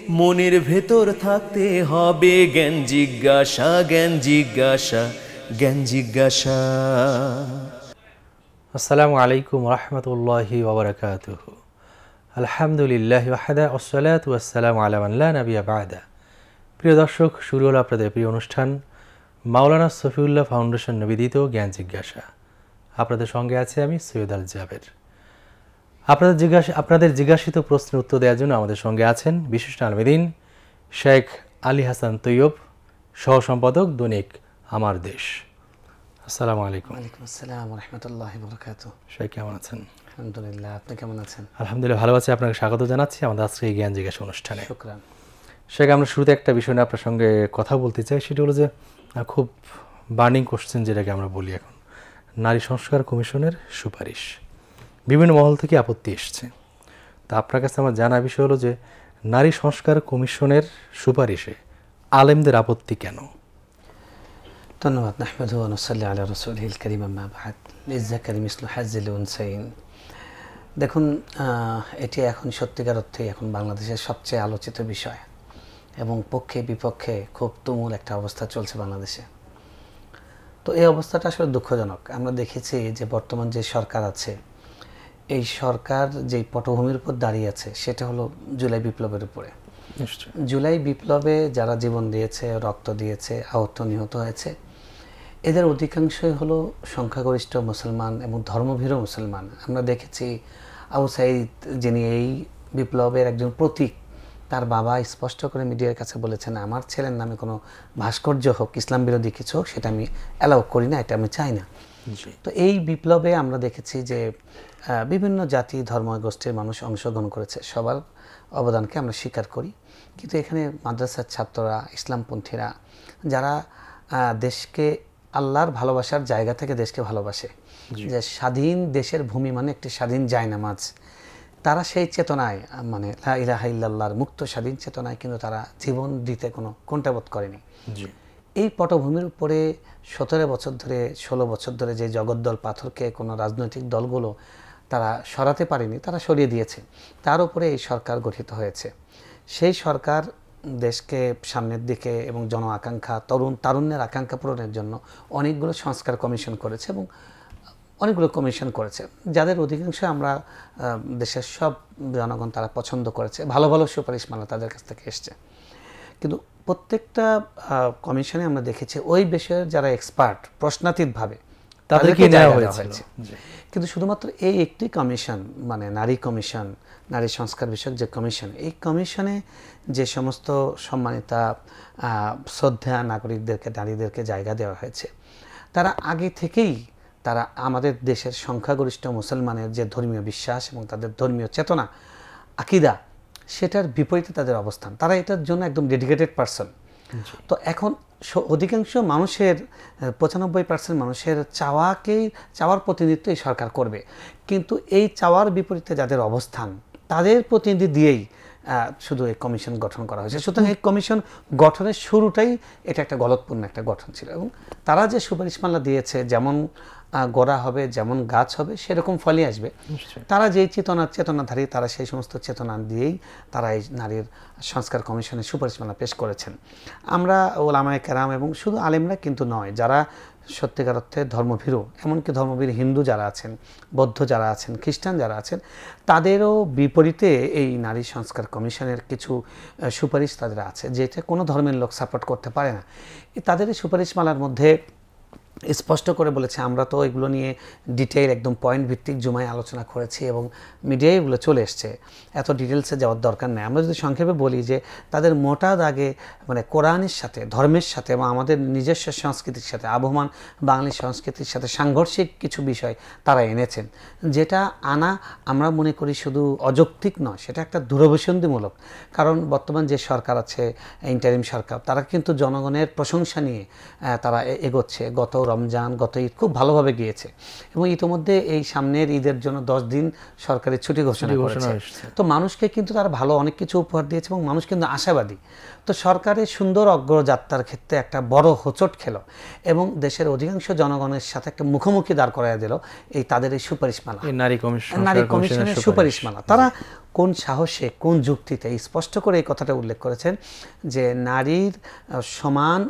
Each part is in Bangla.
মনের ভেতর থাকতে হবে জ্ঞান জিজ্ঞাসা, জ্ঞান জিজ্ঞাসা, জ্ঞান জিজ্ঞাসা। আসসালামু আলাইকুম রহমতুল্লাহি ওয়াবারাকাতুহু। আলহামদুলিল্লাহ ওয়াহদা ওয়াসসালাতু ওয়াসসালামু আলা মান লা নাবিয়্যা বা'দা। প্রিয় দর্শক, শুরু হলো আপনাদের প্রিয় অনুষ্ঠান মাওলানা সফিউল্লাহ ফাউন্ডেশন নিবেদিত জ্ঞান জিজ্ঞাসা। আপনাদের সঙ্গে আছে আমি সৈয়দ আল জাবের। আপনাদের জিজ্ঞাসিত প্রশ্নের উত্তর দেওয়ার জন্য আমাদের সঙ্গে আছেন বিশিষ্ট আলমদিন শেখ আলী হাসান তৈয়ব, সহ সম্পাদক দৈনিক আমার দেশ। আসসালামু আলাইকুম। ওয়ালাইকুম আসসালাম ওয়া রাহমাতুল্লাহি ওয়া বারাকাতুহু। শেখ কেমন আছেন? আলহামদুলিল্লাহ, আপনি কেমন আছেন? আলহামদুলিল্লাহ ভালো আছি। আপনাকে স্বাগত জানাচ্ছি আমাদের আজকে এই জ্ঞান জিজ্ঞাসা অনুষ্ঠানে। শুকরান। শেখ, আমরা শুরুতে একটা বিষয় নিয়ে আপনার সঙ্গে কথা বলতে চাই, সেটা হলো যে খুব বার্নিং কোশ্চেন যেটাকে আমরা বলি এখন, নারী সংস্কার কমিশনের সুপারিশ। বিভিন্ন মহল থেকে আপত্তি এসছে। তা আপনার কাছে আমার জানা বিষয় হলো যে নারী সংস্কার কমিশনের সুপারিশে আলেমদের আপত্তি কেন? ধন্যবাদ। নাহমাদুহু ওয়া নুসাল্লি আলা রাসূলিল কারীম, আম্মা বা'দ। লিয-যাকারি মিসলু হাজ্জিল উনসাইন। দেখুন, এটি এখন সত্যিকার অর্থে এখন বাংলাদেশের সবচেয়ে আলোচিত বিষয় এবং পক্ষে বিপক্ষে খুব তুমুল একটা অবস্থা চলছে বাংলাদেশে। তো এই অবস্থাটা আসলে দুঃখজনক। আমরা দেখেছি যে বর্তমান যে সরকার আছে, এই সরকার যেই পটভূমির উপর দাঁড়িয়ে আছে সেটা হলো জুলাই বিপ্লবের উপরে। জুলাই বিপ্লবে যারা জীবন দিয়েছে, রক্ত দিয়েছে, আহত নিহত হয়েছে, এদের অধিকাংশই হলো সংখ্যাগরিষ্ঠ মুসলমান এবং ধর্মভীরু মুসলমান। আমরা দেখেছি আবু সাঈদ, যিনি এই বিপ্লবের একজন প্রতীক, তার বাবা স্পষ্ট করে মিডিয়ার কাছে বলেছেন, আমার ছেলের নামে কোনো ভাস্কর্য হোক, ইসলাম বিরোধী কিছু হোক, সেটা আমি অ্যালাউ করি না, এটা আমি চাই না। তো এই বিপ্লবে আমরা দেখেছি যে বিভিন্ন জাতি ধর্ম গোষ্ঠীর মানুষ অংশগ্রহণ করেছে, সবার অবদানকে আমরা স্বীকার করি। কিন্তু এখানে মাদ্রাসার ছাত্ররা, ইসলামপন্থীরা, যারা দেশকে আল্লাহর ভালোবাসার জায়গা থেকে দেশকে ভালোবাসে, যে স্বাধীন দেশের ভূমি মানে একটি স্বাধীন জায়নামাজ, তারা সেই চেতনায়, মানে লা ইলাহা ইল্লাল্লাহর মুক্ত স্বাধীন চেতনায় কিন্তু তারা জীবন দিতে কোনো কুণ্ঠাবোধ করেনি। এই পটভূমির উপরে 17 বছর ধরে 16 বছর ধরে যে জগদ্দল পাথরকে কোনো রাজনৈতিক দলগুলো তারা সরাতে পারেনি, তারা সরিয়ে দিয়েছে। তার উপরে এই সরকার গঠিত হয়েছে। সেই সরকার দেশকে সামনের দিকে এবং জন আকাঙ্ক্ষা, তারুণ্যের আকাঙ্ক্ষা পূরণের জন্য অনেকগুলো সংস্কার কমিশন করেছে এবং অনেকগুলো কমিশন করেছে, যাদের অধিকাংশ আমরা দেশের সব জনগণ তারা পছন্দ করেছে। ভালো ভালো সুপারিশমালা তাদের কাছ থেকে এসছে। কিন্তু প্রত্যেকটা কমিশনে আমরা দেখেছি ওই বিষয়ের যারা এক্সপার্ট প্রশ্নাতীতভাবে তাদেরকে নেওয়া হয়েছে। কিন্তু শুধুমাত্র এই একটি কমিশন, মানে নারী কমিশন, নারী সংস্কার বিষয়ক যে কমিশন, এই কমিশনে যে সমস্ত সম্মানিতা শ্রদ্ধা নাগরিকদেরকে, নারীদেরকে জায়গা দেওয়া হয়েছে, তারা আগে থেকেই তারা আমাদের দেশের সংখ্যাগরিষ্ঠ মুসলমানের যে ধর্মীয় বিশ্বাস এবং তাদের ধর্মীয় চেতনা, আকিদা, সেটার বিপরীতে তাদের অবস্থান। তারা এটার জন্য একদম ডেডিকেটেড পারসন। তো এখন অধিকাংশ মানুষের 95% মানুষের চাওয়ার প্রতিনিধিত্ব এই সরকার করবে, কিন্তু এই চাওয়ার বিপরীতে যাদের অবস্থান, তাদের প্রতিনিধি দিয়েই শুধু এই কমিশন গঠন করা হয়েছে। সুতরাং এই কমিশন গঠনের শুরুটাই এটা একটা গলতপূর্ণ একটা গঠন ছিল এবং তারা যে সুপারিশমালা দিয়েছে, যেমন গোড়া হবে, যেমন গাছ হবে, সেরকম ফলই আসবে। তারা যেই চেতনাধারী, তারা সেই সমস্ত চেতনা দিয়েই তারা এই নারীর সংস্কার কমিশনের সুপারিশমালা পেশ করেছেন। আমরা ওলামায়ে কেরাম এবং শুধু আলেমরা কিন্তু নয়, যারা সত্যিকার অর্থে ধর্মভীরু, এমনকি ধর্মভীর হিন্দু যারা আছেন, বৌদ্ধ যারা আছেন, খ্রিস্টান যারা আছেন, তাদেরও বিপরীতে এই নারী সংস্কার কমিশনের কিছু সুপারিশ তাদের আছে, যেটা কোনো ধর্মের লোক সাপোর্ট করতে পারে না। তাদের এই সুপারিশমালার মধ্যে স্পষ্ট করে বলেছে, আমরা তো এগুলো নিয়ে ডিটেইল একদম পয়েন্ট ভিত্তিক জুমায় আলোচনা করেছি এবং মিডিয়ায় এগুলো চলে এসছে, এত ডিটেলসে যাওয়ার দরকার নেই। আমরা যদি সংক্ষেপে বলি যে তাদের মোটা দাগে মানে কোরআনের সাথে, ধর্মের সাথে এবং আমাদের নিজস্ব সংস্কৃতির সাথে, আবহমান বাঙালি সংস্কৃতির সাথে সাংঘর্ষিক কিছু বিষয় তারা এনেছেন, যেটা আনা আমরা মনে করি শুধু অযৌক্তিক নয়, সেটা একটা দূরভিসন্ধিমূলক। কারণ বর্তমান যে সরকার আছে, ইন্টারিম সরকার, তারা কিন্তু জনগণের প্রশংসা নিয়ে তারা এগোচ্ছে। গত রমজান, গত ঈদ খুব ভালোভাবে গিয়েছে এবং ইতিমধ্যে এই সামনের ঈদের জন্য 10 দিন সরকারি ছুটি ঘোষণা করেছে। তো মানুষকে কিন্তু তারা ভালো অনেক কিছু উপহার দিয়েছে এবং মানুষ কিন্তু আশাবাদী। তো সরকারের সুন্দর অগ্রযাত্রার ক্ষেত্রে একটা বড় হোঁচট খেলো এবং দেশের অধিকাংশ জনগণের সাথে একটা মুখোমুখি দাঁড় করাইয়া দিল এই তাদের এই সুপারিশমালা, নারী কমিশনের সুপারিশমালা। তারা কোন সাহসে কোন যুক্তিতে স্পষ্ট করে এই কথাটা উল্লেখ করেছেন যে নারীর সমান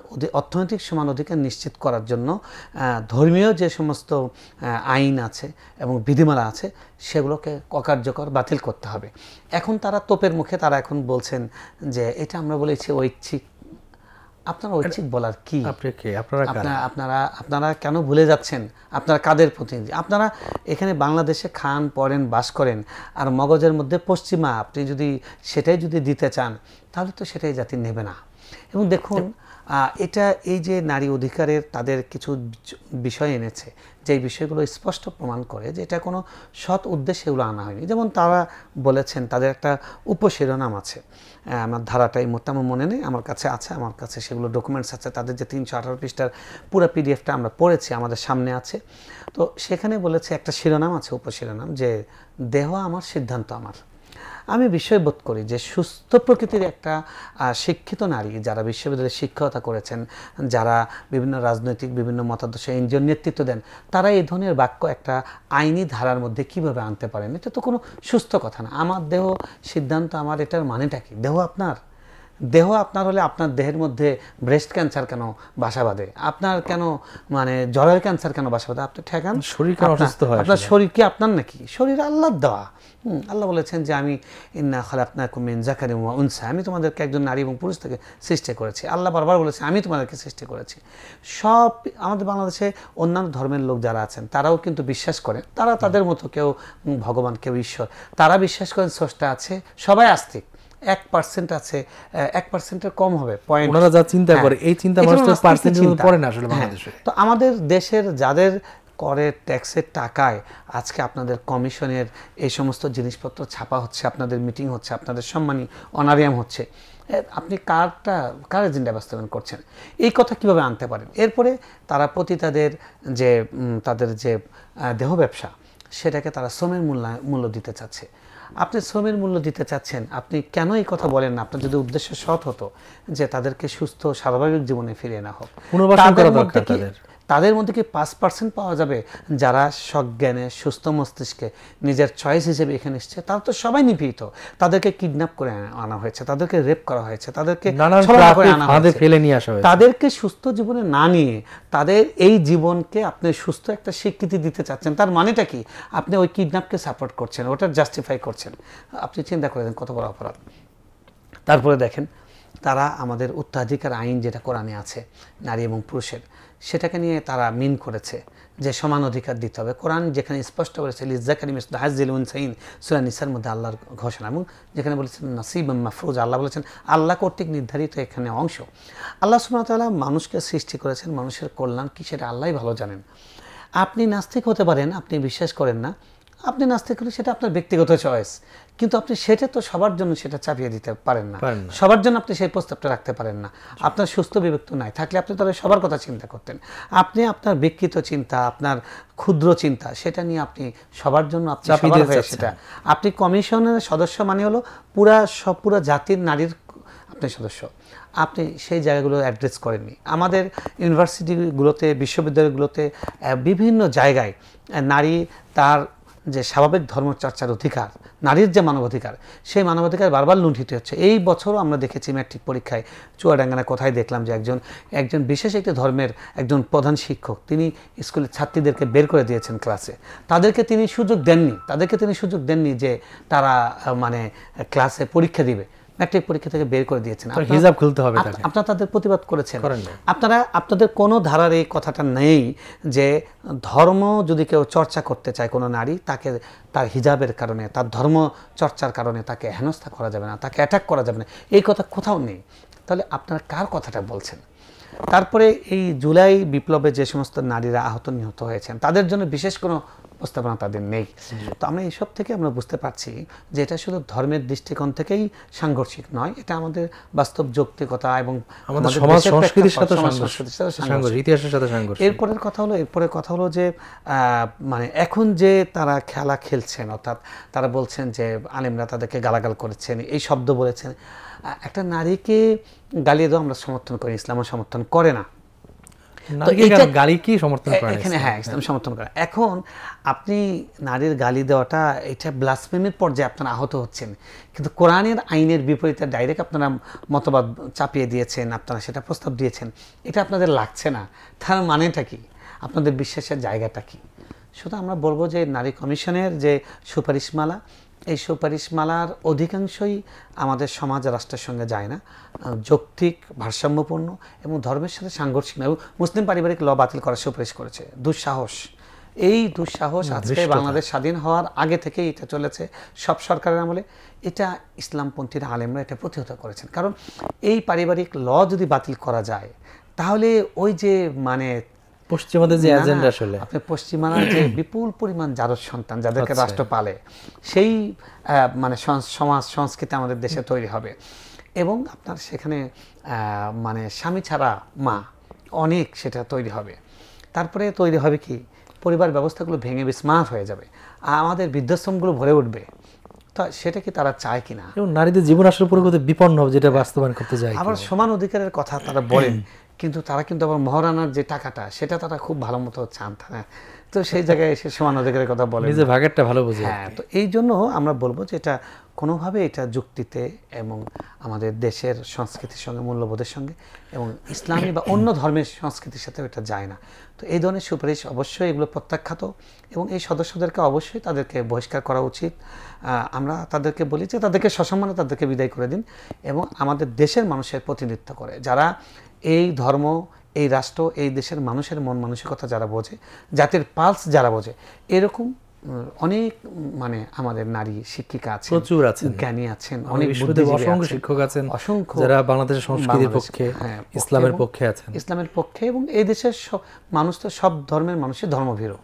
অর্থনৈতিক সমান অধিকার নিশ্চিত করার জন্য ধর্মীয় যে সমস্ত আইন আছে এবং বিধিমালা আছে সেগুলোকে অকার্যকর বাতিল করতে হবে। এখন তারা তোপের মুখে তারা এখন বলছেন যে এটা আমরা বলেছি ঐচ্ছিক। আপনারা ঐচ্ছিক বলার কি? আপনারা কেন ভুলে যাচ্ছেন আপনারা কাদের প্রতিনিধি? আপনারা এখানে বাংলাদেশে খান পড়েন বাস করেন, আর মগজের মধ্যে পশ্চিমা আপনি যদি সেটাই যদি দিতে চান তাহলে তো সেটাই জাতি নেবে না। এবং দেখুন এটা এই যে নারী অধিকারের তাদের কিছু বিষয় এনেছে, যে বিষয়গুলো স্পষ্ট প্রমাণ করে যে এটা কোনো সৎ উদ্দেশ্যে এগুলো আনা হয়নি। যেমন তারা বলেছেন তাদের একটা উপশিরোনাম আছে, আমার ধারাটা এই মুহূর্তে আমার মনে নেই, আমার কাছে আছে, আমার কাছে সেগুলো ডকুমেন্টস আছে, তাদের যে 318 পৃষ্ঠার পুরো পিডিএফটা আমরা পড়েছি আমাদের সামনে আছে। তো সেখানে বলেছে একটা শিরোনাম আছে, উপশিরোনাম, যে দেহ আমার সিদ্ধান্ত আমার। আমি বিষয়বোধ করি যে সুস্থ প্রকৃতির একটা শিক্ষিত নারী যারা বিশ্ববিদ্যালয়ে শিক্ষকতা করেছেন, যারা বিভিন্ন রাজনৈতিক বিভিন্ন মতাদর্শে এনজিওর নেতৃত্ব দেন, তারা এই ধরনের বাক্য একটা আইনি ধারার মধ্যে কিভাবে আনতে পারেন? এটা তো কোনো সুস্থ কথা না। আমার দেহ সিদ্ধান্ত আমার, এটার মানেটা কি? দেহ আপনার, দেহ আপনার হলে আপনার দেহের মধ্যে ব্রেস্ট ক্যান্সার কেন বাসা বাঁধে? আপনার কেন মানে জরায়ু ক্যান্সার কেন বাসা বাঁধে? আপনি ঠেকান, শরীর কেন অসুস্থ হয়? আপনার শরীর কি আপনার নাকি? শরীর আল্লাহর দেওয়া। আল্লাহ বলেছেন যে আমি ইন্না খালাকনাকুম মিন যাকারিন ওয়া উনসা, আমি তোমাদেরকে একজন নারী এবং পুরুষ থেকে সৃষ্টি করেছি। আল্লাহ বারবার বলেছে আমি তোমাদেরকে সৃষ্টি করেছি। সব আমাদের বাংলাদেশে অন্যান্য ধর্মের লোক যারা আছেন তারাও কিন্তু বিশ্বাস করেন, তারা তাদের মতো কেউ ভগবান কেউ ঈশ্বর, তারা বিশ্বাস করেন স্রষ্টা আছে, সবাই আস্তিক। 1% আছে, 1%-এর কম হবে পয়েন্ট। ওনারা যা চিন্তা করে এই চিন্তা মানুষের পার্সেন্টেজ পড়ে না আসলে বাংলাদেশে। তো আমাদের দেশের যাদের করে ট্যাক্সের টাকায় আজকে আপনাদের কমিশনের এই সমস্ত জিনিসপত্র ছাপা হচ্ছে, আপনাদের মিটিং হচ্ছে, আপনাদের সম্মানী অনারিয়াম হচ্ছে, আপনি কার এজেন্ডা বাস্তবায়ন করছেন? এই কথা কিভাবে আনতে পারেন? এরপরে তারা তাদের যে দেহ ব্যবসা সেটাকে তারা শ্রমের মূল্য দিতে চাচ্ছে। আপনি শ্রমের মূল্য দিতে চাচ্ছেন, আপনি কেন এই কথা বলেন না? আপনার যদি উদ্দেশ্য সৎ হতো যে তাদেরকে সুস্থ স্বাভাবিক জীবনে ফিরিয়ে না হোক, তাদের মধ্যে কি 5% পাওয়া যাবে যারা সজ্ঞানে সুস্থ মস্তিষ্কে নিজের চয়েস হিসেবে এখানে এসছে? তারা তো সবাই নিপীড়িত, তাদেরকে কিডন্যাপ করে আনা হয়েছে, তাদেরকে রেপ করা হয়েছে, তাদেরকে ফেলে নিয়ে আসা হয়েছে। তাদেরকে সুস্থ জীবনে না নিয়ে তাদের এই জীবনকে আপনি সুস্থ একটা স্বীকৃতি দিতে চাচ্ছেন, তার মানেটা কি? আপনি ওই কিডন্যাপকে সাপোর্ট করছেন, ওটা জাস্টিফাই করছেন। আপনি চিন্তা করেন কত বড় অপরাধ। তারপরে দেখেন তারা আমাদের উত্তরাধিকার আইন যেটা কোরআনে আছে নারী এবং পুরুষের, সেটাকে নিয়ে তারা মিন করেছে যে সমান অধিকার দিতে হবে। কোরআন যেখানে স্পষ্ট করেছে লিজ্জাকারি মিসলু হাজ্জিল উনসাইন, সূরা নিসার মধ্যে আল্লাহর ঘোষণা, এবং যেখানে বলেছেন নাসিবাম মাফরুজ, আল্লাহ বলেছেন আল্লাহ কর্তৃক নির্ধারিত এখানে অংশ। আল্লাহ সুবহানাহু ওয়া তাআলা মানুষকে সৃষ্টি করেছেন, মানুষের কল্যাণ কি সেটা আল্লাহই ভালো জানেন। আপনি নাস্তিক হতে পারেন, আপনি বিশ্বাস করেন না, আপনি নাস্তিক হলে সেটা আপনার ব্যক্তিগত চয়েস, কিন্তু আপনি সেটা তো সবার জন্য সেটা চাপিয়ে দিতে পারেন না, সবার জন্য আপনি সেই প্রস্তাবটা রাখতে পারেন না। আপনার সুস্থ বিবেক তো নাই, থাকলে আপনি তাহলে সবার কথা চিন্তা করতেন। আপনি আপনার ব্যক্তিগত চিন্তা, আপনার ক্ষুদ্র চিন্তা, সেটা নিয়ে আপনি সবার জন্য আপনি সেটা আপনি কমিশনের সদস্য মানে হলো পুরা জাতির নারীর আপনি সদস্য, আপনি সেই জায়গাগুলো অ্যাড্রেস করেননি। আমাদের ইউনিভার্সিটিগুলোতে বিশ্ববিদ্যালয়গুলোতে বিভিন্ন জায়গায় নারী তার যে স্বাভাবিক ধর্মচর্চার অধিকার, নারীর যে মানবাধিকার, সেই মানবাধিকার বারবার লুণ্ঠিত হচ্ছে। এই বছরও আমরা দেখেছি ম্যাট্রিক পরীক্ষায় চুয়াডাঙ্গানায় কোথায় দেখলাম যে একজন বিশেষ একটি ধর্মের একজন প্রধান শিক্ষক তিনি স্কুলের ছাত্রীদেরকে বের করে দিয়েছেন ক্লাসে। তাদেরকে তিনি সুযোগ দেননি যে তারা মানে ক্লাসে পরীক্ষা দিবে, ম্যাট্রিক পরীক্ষা থেকে বের করে দিয়েছেন। হিজাব খুলতে হবে, আপনারা তাদের প্রতিবাদ করেছেন। আপনাদের কোনো ধারার এই কথাটা নেই যে ধর্ম যদি কেউ চর্চা করতে চায় কোনো নারী, তাকে তার হিজাবের কারণে, তার ধর্ম চর্চার কারণে তাকে হেনস্থা করা যাবে না, তাকে অ্যাটাক করা যাবে না, এই কথা কোথাও নেই। তাহলে আপনারা কার কথাটা বলছেন? তারপরে এই জুলাই বিপ্লবে যে সমস্ত নারীরা আহত নিহত হয়েছেন তাদের জন্য বিশেষ কোনো প্রস্তাবনা তাদের নেই। তো আমরা এইসব থেকে আমরা বুঝতে পারছি যে এটা শুধু ধর্মের দৃষ্টিকোণ থেকেই সাংঘর্ষিক নয়, এটা আমাদের বাস্তব যৌক্তিকতা এবং আমাদের সমাজ সংস্কৃতির সাথে ইতিহাসের সাথে সাংঘর্ষিক। এরপরের কথা হলো যে মানে এখন যে তারা খেলা খেলছেন, অর্থাৎ তারা বলছেন যে আলেমরা তাদেরকে গালাগাল করেছেন, এই শব্দ বলেছেন। একটা নারীকে গালিয়ে দেওয়া আমরা সমর্থন করি, ইসলামও সমর্থন করে না। গালি কি সমর্থন করে এখানে, হ্যাঁ, ইসলাম সমর্থন করে। এখন আপনি নারীর গালি দেওয়াটা এটা ব্লাসফেমির পর্যায়ে আপনারা আহত হচ্ছেন, কিন্তু কোরআনের আইনের বিপরীতে ডাইরেক্ট আপনারা মতবাদ চাপিয়ে দিয়েছেন, আপনারা সেটা প্রস্তাব দিয়েছেন, এটা আপনাদের লাগছে না। তার মানেটা কি? আপনাদের বিশ্বাসের জায়গাটা কি? শুধু আমরা বলবো যে নারী কমিশনের যে সুপারিশমালা, এই সুপারিশমালার অধিকাংশই আমাদের সমাজ রাষ্ট্রের সঙ্গে যায় না, যৌক্তিক, ভারসাম্যপূর্ণ এবং ধর্মের সাথে সাংঘর্ষিক না। এবং মুসলিম পারিবারিক ল বাতিল করার সুপারিশ করেছে। দুঃসাহস, এই দুঃসাহস আজকে বাংলাদেশ স্বাধীন হওয়ার আগে থেকেই এটা চলেছে, সব সরকারের আমলে। এটা ইসলামপন্থীর আলেমরা এটা প্রতিহত করেছেন। কারণ এই পারিবারিক ল যদি বাতিল করা যায়, তাহলে ওই যে মানে পশ্চিমাদের যে এজেন্ডা, আসলে আপনি পশ্চিমারা যে বিপুল পরিমাণ জারজ সন্তান যাদেরকে রাষ্ট্র পালে, সেই মানে সমাজ সংস্কৃতি আমাদের দেশে তৈরি হবে। এবং আপনার সেখানে মানে স্বামী ছাড়া মা অনেক সেটা তৈরি হবে। তারপরে তৈরি হবে কি, পরিবার ব্যবস্থাগুলো ভেঙে বিস্মাত হয়ে যাবে, আমাদের বৃদ্ধাশ্রমগুলো ভরে উঠবে। তো সেটা কি তারা চায় কিনা? এবং নারীদের জীবন আসলে পুরোপুরি বিপন্ন হবে, যেটা বাস্তবায়ন করতে যায়। আবার সমান অধিকারের কথা তারা বলেন, কিন্তু তারা কিন্তু আবার মহারানার যে টাকাটা সেটা তারা খুব ভালো মতো চান। তারা তো সেই জায়গায় এসে সমান অধিকারের কথা বলে, নিজের ভাগেরটা ভালো বোঝে। হ্যাঁ, তো এই জন্য আমরা বলবো যে এটা কোনোভাবে এটা যুক্তিতে এবং আমাদের দেশের সংস্কৃতির সঙ্গে, মূল্যবোধের সঙ্গে এবং ইসলামী বা অন্য ধর্মের সংস্কৃতির সাথে এটা যায় না। তো এই ধরনের সুপারিশ অবশ্যই এগুলো প্রত্যাখ্যাত, এবং এই সদস্যদেরকে অবশ্যই তাদেরকে বহিষ্কার করা উচিত। আমরা তাদেরকে বলি যে তাদেরকে সসম্মানে তাদেরকে বিদায় করে দিন, এবং আমাদের দেশের মানুষের প্রতিনিধিত্ব করে যারা এই ধর্ম, এই রাষ্ট্র, এই দেশের মানুষের মন মানসিকতা যারা বোঝে, জাতির পালস যারা বোঝে, এরকম অনেক মানে আমাদের নারী শিক্ষিকা আছেন, প্রচুর আছেন, জ্ঞানী আছেন, অনেক অসংখ্য শিক্ষক আছেন, অসংখ্য যারা বাংলাদেশের সংস্কৃতির পক্ষে, ইসলামের পক্ষে আছেন, ইসলামের পক্ষে। এবং এই দেশের মানুষ তো সব ধর্মের মানুষের ধর্মভীরু,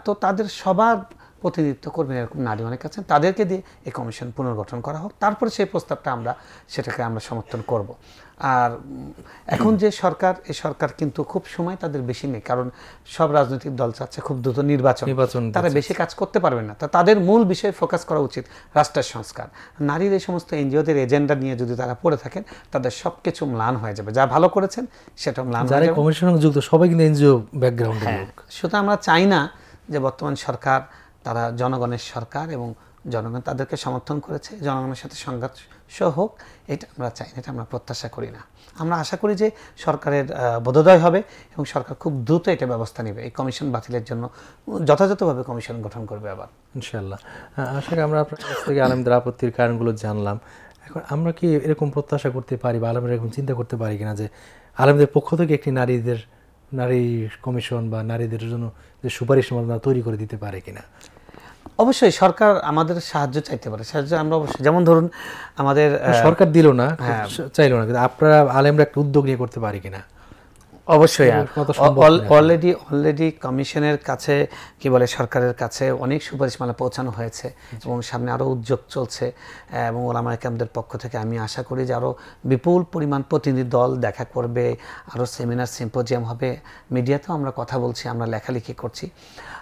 তো তাদের সবার প্রতিনিধিত্ব করবেন এরকম নারী অনেক আছেন। তাদেরকে দিয়ে এই কমিশন পুনর্গঠন করা হোক, তারপরে সেই প্রস্তাবটা সেটাকে আমরা সমর্থন করব। আর এখন যে সরকার, এই সরকার কিন্তু খুব সময় তাদের বেশি নেই, কারণ সব রাজনৈতিক দল চাচ্ছে খুব দ্রুত নির্বাচন, তারা বেশি কাজ করতে পারবেন না। তা তাদের মূল বিষয়ে ফোকাস করা উচিত রাষ্ট্রের সংস্কার। নারীর এই সমস্ত এনজিওদের এজেন্ডা নিয়ে যদি তারা পড়ে থাকেন, তাদের সব কিছু ম্লান হয়ে যাবে। যা ভালো করেছেন সেটা ম্লান হয়ে যাবে। যারা কমিশনের সঙ্গে যুক্ত সবাই কিন্তু এনজিও ব্যাকগ্রাউন্ডের লোক। সুতরাং আমরা চাই না যে বর্তমান সরকার, তারা জনগণের সরকার এবং জনগণ তাদেরকে সমর্থন করেছে, জনগণের সাথে সংঘর্ষ হোক, এটা আমরা চাই না, এটা আমরা প্রত্যাশা করি না। আমরা আশা করি যে সরকারের বোধোদয় হবে এবং সরকার খুব দ্রুত এটা ব্যবস্থা নেবে, এই কমিশন বাতিলের জন্য যথাযথভাবে কমিশন গঠন করবে আবার, ইনশাআল্লাহ। আশা করি আমরা আপনার কাছ থেকে আলেমদের আপত্তির কারণগুলো জানলাম। এখন আমরা কি এরকম প্রত্যাশা করতে পারি বা আলেমরা এরকম চিন্তা করতে পারি কিনা যে আলেমদের পক্ষ থেকে একটি নারী কমিশন বা নারীদের জন্য যে সুপারিশ তৈরি করে দিতে পারে কিনা? অবশ্যই সরকার আমাদের সাহায্য চাইতে পারে, সাহায্য আমরা অবশ্যই, যেমন ধরুন আমাদের সরকার দিল না, চাইলো না, কিন্তু আপনারা আলেমরা একটা উদ্যোগ নিয়ে করতে পারি কিনা? অবশ্যই অলরেডি কমিশনের কাছে, কি বলে, সরকারের কাছে অনেক সুপারিশমালা পৌঁছানো হয়েছে এবং সামনে আরও উদ্যোগ চলছে। এবং ওলামায়ে কেরামদের পক্ষ থেকে আমি আশা করি যে আরও বিপুল পরিমাণ প্রতিনিধি দল দেখা করবে, আরও সেমিনার, সিম্পোজিয়াম হবে, মিডিয়াতেও আমরা কথা বলছি, আমরা লেখালেখি করছি।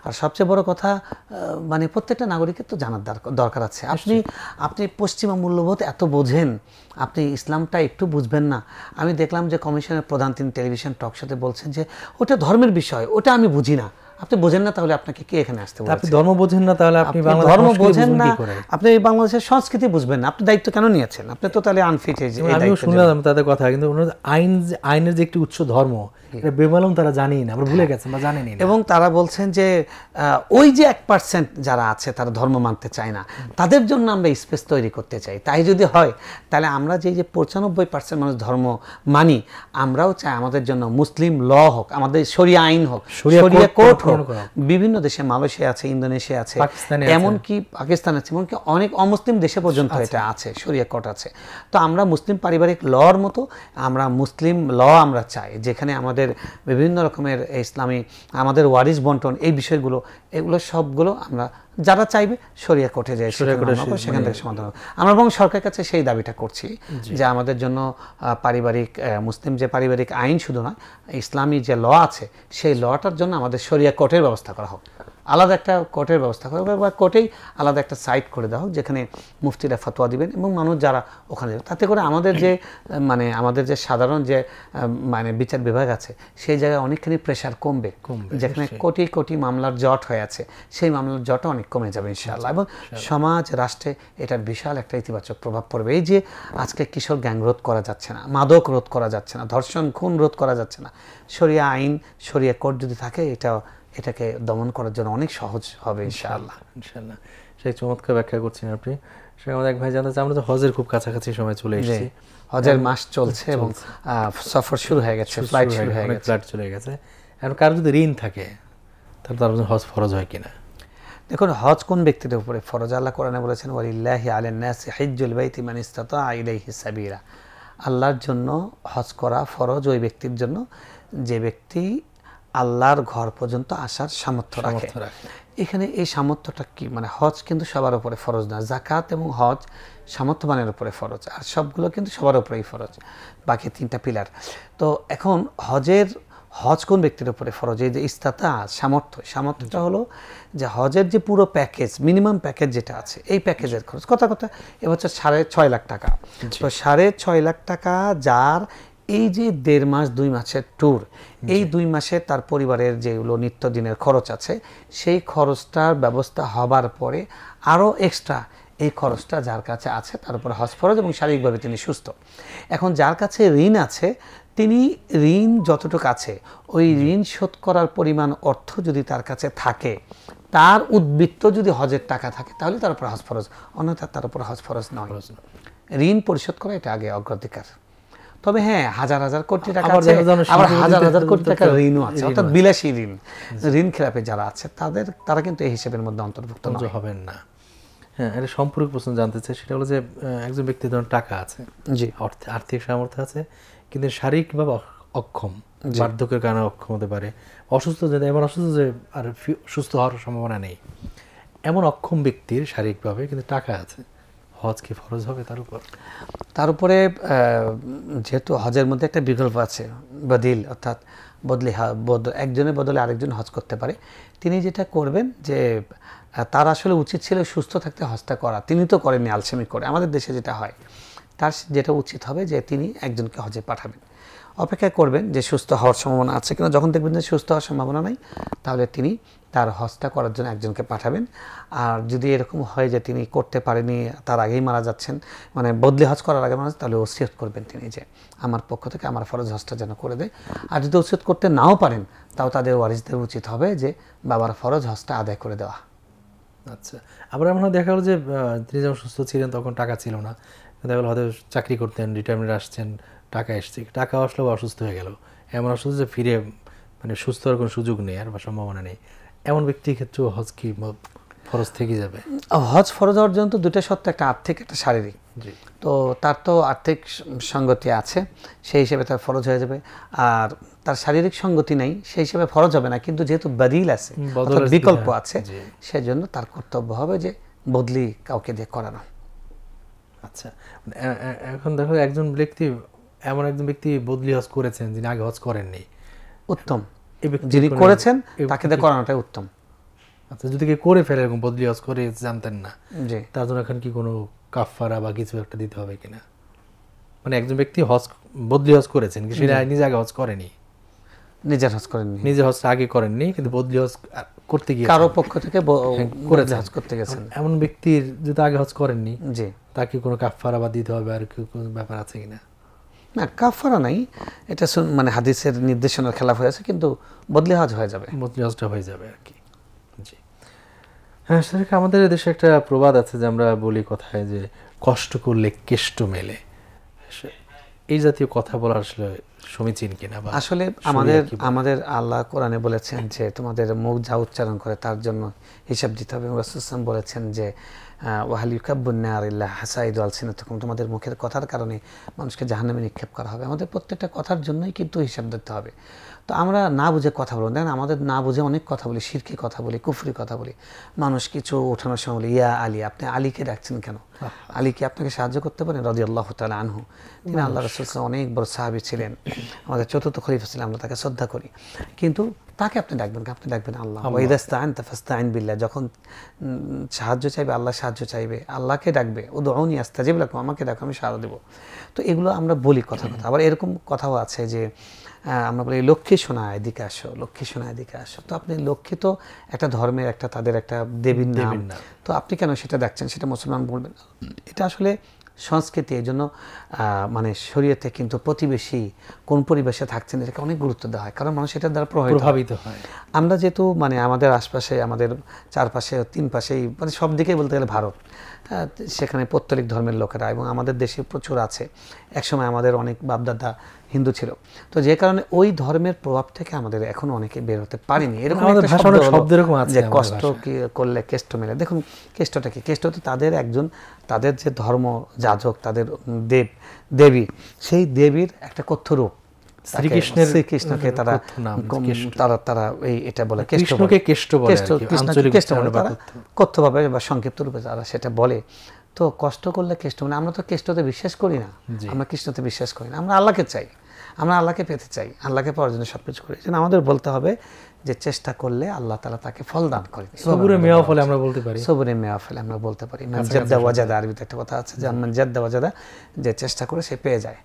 আর সবচেয়ে বড় কথা, মানে প্রত্যেকটা নাগরিকের তো জানার দরকার আছে। আপনি পশ্চিমা মূল্যবোধ এত বোঝেন, আপনি ইসলামটা একটু বুঝবেন না? আমি দেখলাম যে কমিশনের প্রধান তিনি টেলিভিশন টক শোতে বলছেন যে ওটা ধর্মের বিষয়, ওটা আমি বুঝি না। আপনি বোঝেন না, তাহলে আপনাকে কে এখানে আসতে বলেছে? আপনি ধর্ম বোঝেন না, তাহলে আপনি ধর্ম বোঝেন না, আপনি এই বাংলাদেশের সংস্কৃতি বুঝবেন না, আপনি দায়িত্ব কেন নিয়েছেন? আপনি তো তাহলে আনফিট। আমিও শুনলাম তাদের কথা, কিন্তু আইনের যে একটি উচ্চ ধর্ম, এটা বেমালুম তারা জানেই না, আমরা ভুলে গেছেন বা জানেনি। এবং তারা বলছেন যে ওই যে 1% যারা আছে তারা ধর্ম মানতে চায় না, তাদের জন্য আমরা স্পেস তৈরি করতে চাই। তাই যদি হয়, তাহলে আমরা যে 95% মানুষ ধর্ম মানি, আমরাও চাই আমাদের জন্য মুসলিম ল হোক, আমাদের শরিয়া আইন হোক, শরিয়া কোর্ট হোক। বিভিন্ন দেশে, মালয়েশিয়া আছে, ইন্দোনেশিয়া আছে, এমনকি পাকিস্তান আছে, এমনকি অনেক অমুসলিম দেশে পর্যন্ত এটা আছে, শরিয়া কোর্ট আছে। তো আমরা মুসলিম পারিবারিক লর মতো আমরা মুসলিম ল আমরা চাই, যেখানে আমাদের বিভিন্ন রকমের ইসলামী আমাদের ওয়ারিস বন্টন, এই বিষয়গুলো, এগুলো সবগুলো আমরা যারা চাইবে শরিয়া কোর্টে যায়, সেখান থেকে সমাধান হবে। আমরা এবং সরকারের কাছে সেই দাবিটা করছি যে আমাদের জন্য পারিবারিক, মুসলিম যে পারিবারিক আইন শুধু নয়, ইসলামী যে ল আছে, সেই লটার জন্য আমাদের শরিয়া কোর্টের ব্যবস্থা করা হোক। আলাদা একটা কোর্টের ব্যবস্থা করে বা কোর্টেই আলাদা একটা সাইট করে দেওয়া হোক যেখানে মুফতিরা ফতোয়া দিবেন এবং মানুষ যারা ওখানে যাবে, তাতে করে আমাদের যে মানে আমাদের যে সাধারণ যে মানে বিচার বিভাগ আছে সেই জায়গায় অনেকখানি প্রেশার কমবে, যেখানে কোটি কোটি মামলার জট হয়ে আছে সেই মামলার জটও অনেক কমে যাবে ইনশাআল্লাহ, এবং সমাজ রাষ্ট্রে এটার বিশাল একটা ইতিবাচক প্রভাব পড়বে। এই যে আজকে কিশোর গ্যাং রোধ করা যাচ্ছে না, মাদক রোধ করা যাচ্ছে না, ধর্ষণ খুন রোধ করা যাচ্ছে না, শরিয়া আইন শরিয়া কোর্ট যদি থাকে এটাকে দমন করার জন্য অনেক সহজ হবে ইনশাআল্লাহ। ইনশাআল্লাহ, সেই চমৎকার ব্যাখ্যা করছেন আপনি। সে আমাদের এক ভাই জানতে চাই, আমরা তো হজের খুব কাছাকাছি সময় চলে এসেছি, হজের মাস চলছে এবং সফর শুরু হয়ে গেছে, ফ্লাইট শুরু হয়ে গেছে, ফ্লাইট চলে গেছে। এখন কারো যদি ঋণ থাকে তাহলে তার জন্য হজ ফরজ হয় কিনা? দেখুন, হজ কোন ব্যক্তির উপরে ফরজ? আল্লাহ কোরআনে বলেছেন ওয়ালিল্লাহি আলান নাসি হিজ্জুল বাইতি মান ইসতাতা ইলাইহি সাবিলা। আল্লাহর জন্য হজ করা ফরজ ওই ব্যক্তির জন্য যে ব্যক্তি আল্লাহর ঘর পর্যন্ত আসার সামর্থ্য রাখে। এখানে এই সামর্থ্যটা কি, মানে হজ কিন্তু সবার উপরে ফরজ না, যাকাত এবং হজ সামর্থ্যবানের উপরে ফরজ, আর সবগুলো কিন্তু সবার উপরেই ফরজ, বাকি তিনটা পিলার। তো এখন হজ কোন ব্যক্তির উপরে ফরজ? এই যে ইস্তাতা সামর্থ্যটা হলো যে হজের যে পুরো প্যাকেজ, মিনিমাম প্যাকেজ যেটা আছে এই প্যাকেজের খরচ কথা এবছর 6.5 লাখ টাকা। তো 6.5 লাখ টাকা যার এই যে 1.5 মাস 2 মাসের ট্যুর, এই 2 মাসে তার পরিবারের যেগুলো নিত্যদিনের খরচ আছে সেই খরচটার ব্যবস্থা হবার পরে আরও এক্সট্রা এই খরচটা যার কাছে আছে তার উপরে হজ ফরজ এবং শারীরিকভাবে তিনি সুস্থ। এখন যার কাছে ঋণ আছে তিনি ঋণ যতটুকু আছে ওই ঋণ শোধ করার পরিমাণ অর্থ যদি তার কাছে থাকে, তার উদ্বৃত্ত যদি হজের টাকা থাকে তাহলে তার উপর হজ ফরজ, অন্যথা তার উপর হজ ফরজ নয়। ঋণ পরিশোধ করা এটা আগে অগ্রাধিকার। তবে হ্যাঁ, হাজার হাজার কোটি টাকা আছে, আবার হাজার হাজার কোটি টাকার ঋণও আছে, অর্থাৎ বিলাসী ঋণ খেলাপে যারা আছে তারা কিন্তু এই হিসেবের মধ্যে অন্তর্ভুক্ত হবেন না। হ্যাঁ, এটা সম্পূর্ণ প্রশ্ন জানতে চাই, সেটা হলো যে একজন ব্যক্তির ধরুন টাকা আছে, জি, আর্থিক সামর্থ্য আছে, কিন্তু শারীরিকভাবে অক্ষম, বার্ধক্যের কারণে অক্ষম হতে পারে, অসুস্থ, যদি এমন অসুস্থ যে আর সুস্থ হওয়ার সম্ভাবনা নেই, এমন অক্ষম ব্যক্তির শারীরিকভাবে কিন্তু টাকা আছে, হজ কি ফরজ হবে তার উপরে? যেহেতু হজের মধ্যে একটা বিকল্প আছে, বদিল, অর্থাৎ একজনের বদলে আরেকজন হজ করতে পারে। তিনি যেটা করবেন যে তার আসলে উচিত ছিল সুস্থ থাকতে হজটা করা, তিনি তো করেননি, আলসেমি করে। আমাদের দেশে যেটা হয়, তার যেটা উচিত হবে যে তিনি একজনকে হজে পাঠাবেন, অপেক্ষা করবেন যে সুস্থ হওয়ার সম্ভাবনা আছে কিনা। যখন দেখবেন যে সুস্থ হওয়ার সম্ভাবনা নাই, তাহলে তিনি তার হজটা করার জন্য একজনকে পাঠাবেন। আর যদি এরকম হয় যে তিনি করতে পারেনি, তার আগেই মারা যাচ্ছেন, মানে বদলি হজ করার আগে মারা যাচ্ছে, তাহলে ওসিয়ত করবেন তিনি যে আমার পক্ষ থেকে আমার ফরজ হজটা যেন করে দেয়। আর যদি ওসিয়ত করতে নাও পারেন, তাও তাদের ওয়ারিসদের উচিত হবে যে বাবার ফরজ হজটা আদায় করে দেওয়া। আচ্ছা, আবার এমন দেখা গেল যে তিনি যখন সুস্থ ছিলেন তখন টাকা ছিল না, দেখা গেল হয়তো চাকরি করতেন, রিটায়ারমেন্ট আসছেন, টাকা এসছে, টাকা আসলেও অসুস্থ হয়ে গেল, এমন অসুস্থ যে ফিরে মানে সুস্থ হওয়ার কোনো সুযোগ নেই আর বা সম্ভাবনা নেই, এমন ব্যক্তির ক্ষেত্রেও হজ কি ফরজ থেকে যাবে? হজ ফরজ হওয়ার জন্য তো দুটো সত্য, একটা আর্থিক, একটা শারীরিক। তো তার তো আর্থিক সঙ্গতি আছে, সেই হিসেবে তার ফরজ হয়ে যাবে। আর তার শারীরিক সঙ্গতি নেই, সেই হিসেবে ফরজ হবে না, কিন্তু যেহেতু বদিল আছে, বিকল্প আছে, সেজন্য তার কর্তব্য হবে যে বদলি কাউকে দিয়ে করানো। আচ্ছা, এখন দেখো একজন ব্যক্তি বদলি হজ করেছেন যিনি আগে হজ করেননি, উত্তম। যিনি করেছেন তাকে দিয়ে করানোটাই উত্তম। আচ্ছা, যদি কেউ করে ফেলে এরকম বদলি হজ করে জানতেন না, তার জন্য এখন কি কোনো কাফারা বা কিছু একটা দিতে হবে কিনা? মানে একজন ব্যক্তি বদলি হজ করেছেন, সেটা নিজে আগে হজ করেনি, নিজের হজ করেননি, নিজের হজটা আগে করেননি, কিন্তু বদলি হজ করতে গিয়ে কারো পক্ষ থেকে হজ করতে গেছেন, এমন ব্যক্তির যদি আগে হজ করেননি, জি, তাকে কোনো কাফারা বা দিতে হবে আর কোনো ব্যাপার আছে কিনা? না, কাফারা নাই, এটা মানে হাদিসের নির্দেশনার খেলাফ হয়েছে, কিন্তু বদলি হজ হয়ে যাবে, বদলি হজটা হয়ে যাবে আর কি। জি হ্যাঁ, সেটা আমাদের দেশে একটা প্রবাদ আছে যে আমরা বলি কথায় যে কষ্ট করলে কেষ্ট মেলে, এই জাতীয় কথা বলা আসলে সমীচীন কিনা? আসলে আমাদের আল্লাহ কোরআনে বলেছেন যে তোমাদের মুখ যা উচ্চারণ করে তার জন্য হিসাব দিতে হবে। রাসূল সাল্লাল্লাহু আলাইহি ওয়াসাল্লাম বলেছেন যে ওয়াহাল ইউকাব্বুন নার ইল্লা হাসাইদু আলসিনাতুকুম, তোমাদের মুখের কথার কারণে মানুষকে জাহান্নামে নিক্ষেপ করা হবে। আমাদের প্রত্যেকটা কথার জন্যই কিন্তু হিসাব দিতে হবে। তো আমরা না বুঝে কথা বলবো, দেখেন আমাদের না বুঝে অনেক কথা বলি, শিরকি কথা বলি, কুফরি কথা বলি। মানুষ কিছু ওঠানোর সময় বলি ইয়া আলী, আপনি আলীকে ডাকছেন কেন? আলী কি আপনাকে সাহায্য করতে পারেন? রাদিয়াল্লাহু তাআলা আনহু, তিনি আল্লাহ রাসূল সাল্লাল্লাহু আলাইহি ওয়াসাল্লাম অনেক বড় সাহাবী ছিলেন, আমাদের চতুর্থ খলিফা ছিলেন, আমরা তাকে শ্রদ্ধা করি। কিন্তু তাকে আপনি ডাকবেন, আপনি ডাকবেন আল্লাহ। ওয়াইদা ইসতাআনতা ফাসতাইন বিল্লাহ, যখন সাহায্য চাইবে আল্লাহ সাহায্য চাইবে, আল্লাহকে ডাকবে, উদউনি আস্তাজিব লাকুম, আমাকে ডাকো আমি সাড়া দেব। তো এগুলো আমরা বলি কথা কথা। আবার এরকম কথাও আছে যে আমরা বলি লক্ষ্মী সোনা এদিকে আসো, লক্ষ্মী সোনা এদিকে আসো। তো আপনি লক্ষ্মী তো একটা ধর্মের একটা তাদের একটা দেবীর নাম, তো আপনি কেন সেটা ডাকছেন, সেটা মুসলমান বলবেন। এটা আসলে সংস্কৃতি। এই জন্য মানে শরীয়তে কিন্তু প্রতিবেশী কোন পরিবেশে থাকছেন এটাকে অনেক গুরুত্ব দেওয়া হয়, কারণ মানুষ এটার দ্বারা প্রভাবিত হয়। আমরা যেহেতু মানে আমাদের আশপাশে, আমাদের চারপাশে, তিন পাশেই, মানে সব দিকেই বলতে গেলে ভারত, সেখানে পৌত্তলিক ধর্মের লোকেরা, এবং আমাদের দেশে প্রচুর আছে। একসময় আমাদের অনেক বাপদাদা হিন্দু ছিল, তো যে কারণে ওই ধর্মের প্রভাব থেকে আমাদের এখনো অনেকে বের হতে পারিনি। এরকম একটা শব্দ যে কষ্ট করলে কেষ্ট মেলে। দেখুন কেষ্টটা কি? কেষ্ট তো তাদের একজন, তাদের যে ধর্ম যাজক, তাদের দেব দেবী, সেই দেবীর একটা কথ্য রূপ। শ্রীকৃষ্ণকে তারা এই এটা বলে কৃষ্ণকে কেষ্ট বলে, কথ্যভাবে বা সংক্ষিপ্ত রূপে তারা সেটা বলে। তো কষ্ট করলে কেষ্ট, মানে আমরা তো কেষ্টতে বিশ্বাস করি না, আমরা কৃষ্ণতে বিশ্বাস করি না, আমরা আল্লাহকে চাই, আমরা আল্লাহকে পেতে চাই, আল্লাহকে পাওয়ার জন্য সবকিছু করি। যেন আমাদের বলতে হবে যে চেষ্টা করলে আল্লাহ তাআলা তাকে ফল দান করেন। সবুরে মেওয়া ফলে আমরা বলতে পারি, সবুরে মেওয়া ফলে আমরা বলতে পারি। মান জাদ্দা ওয়াজাদা, আরবিতে একটা কথা আছে যে মান জাদ্দা ওয়াজাদা, যে চেষ্টা করে সে পেয়ে যায়,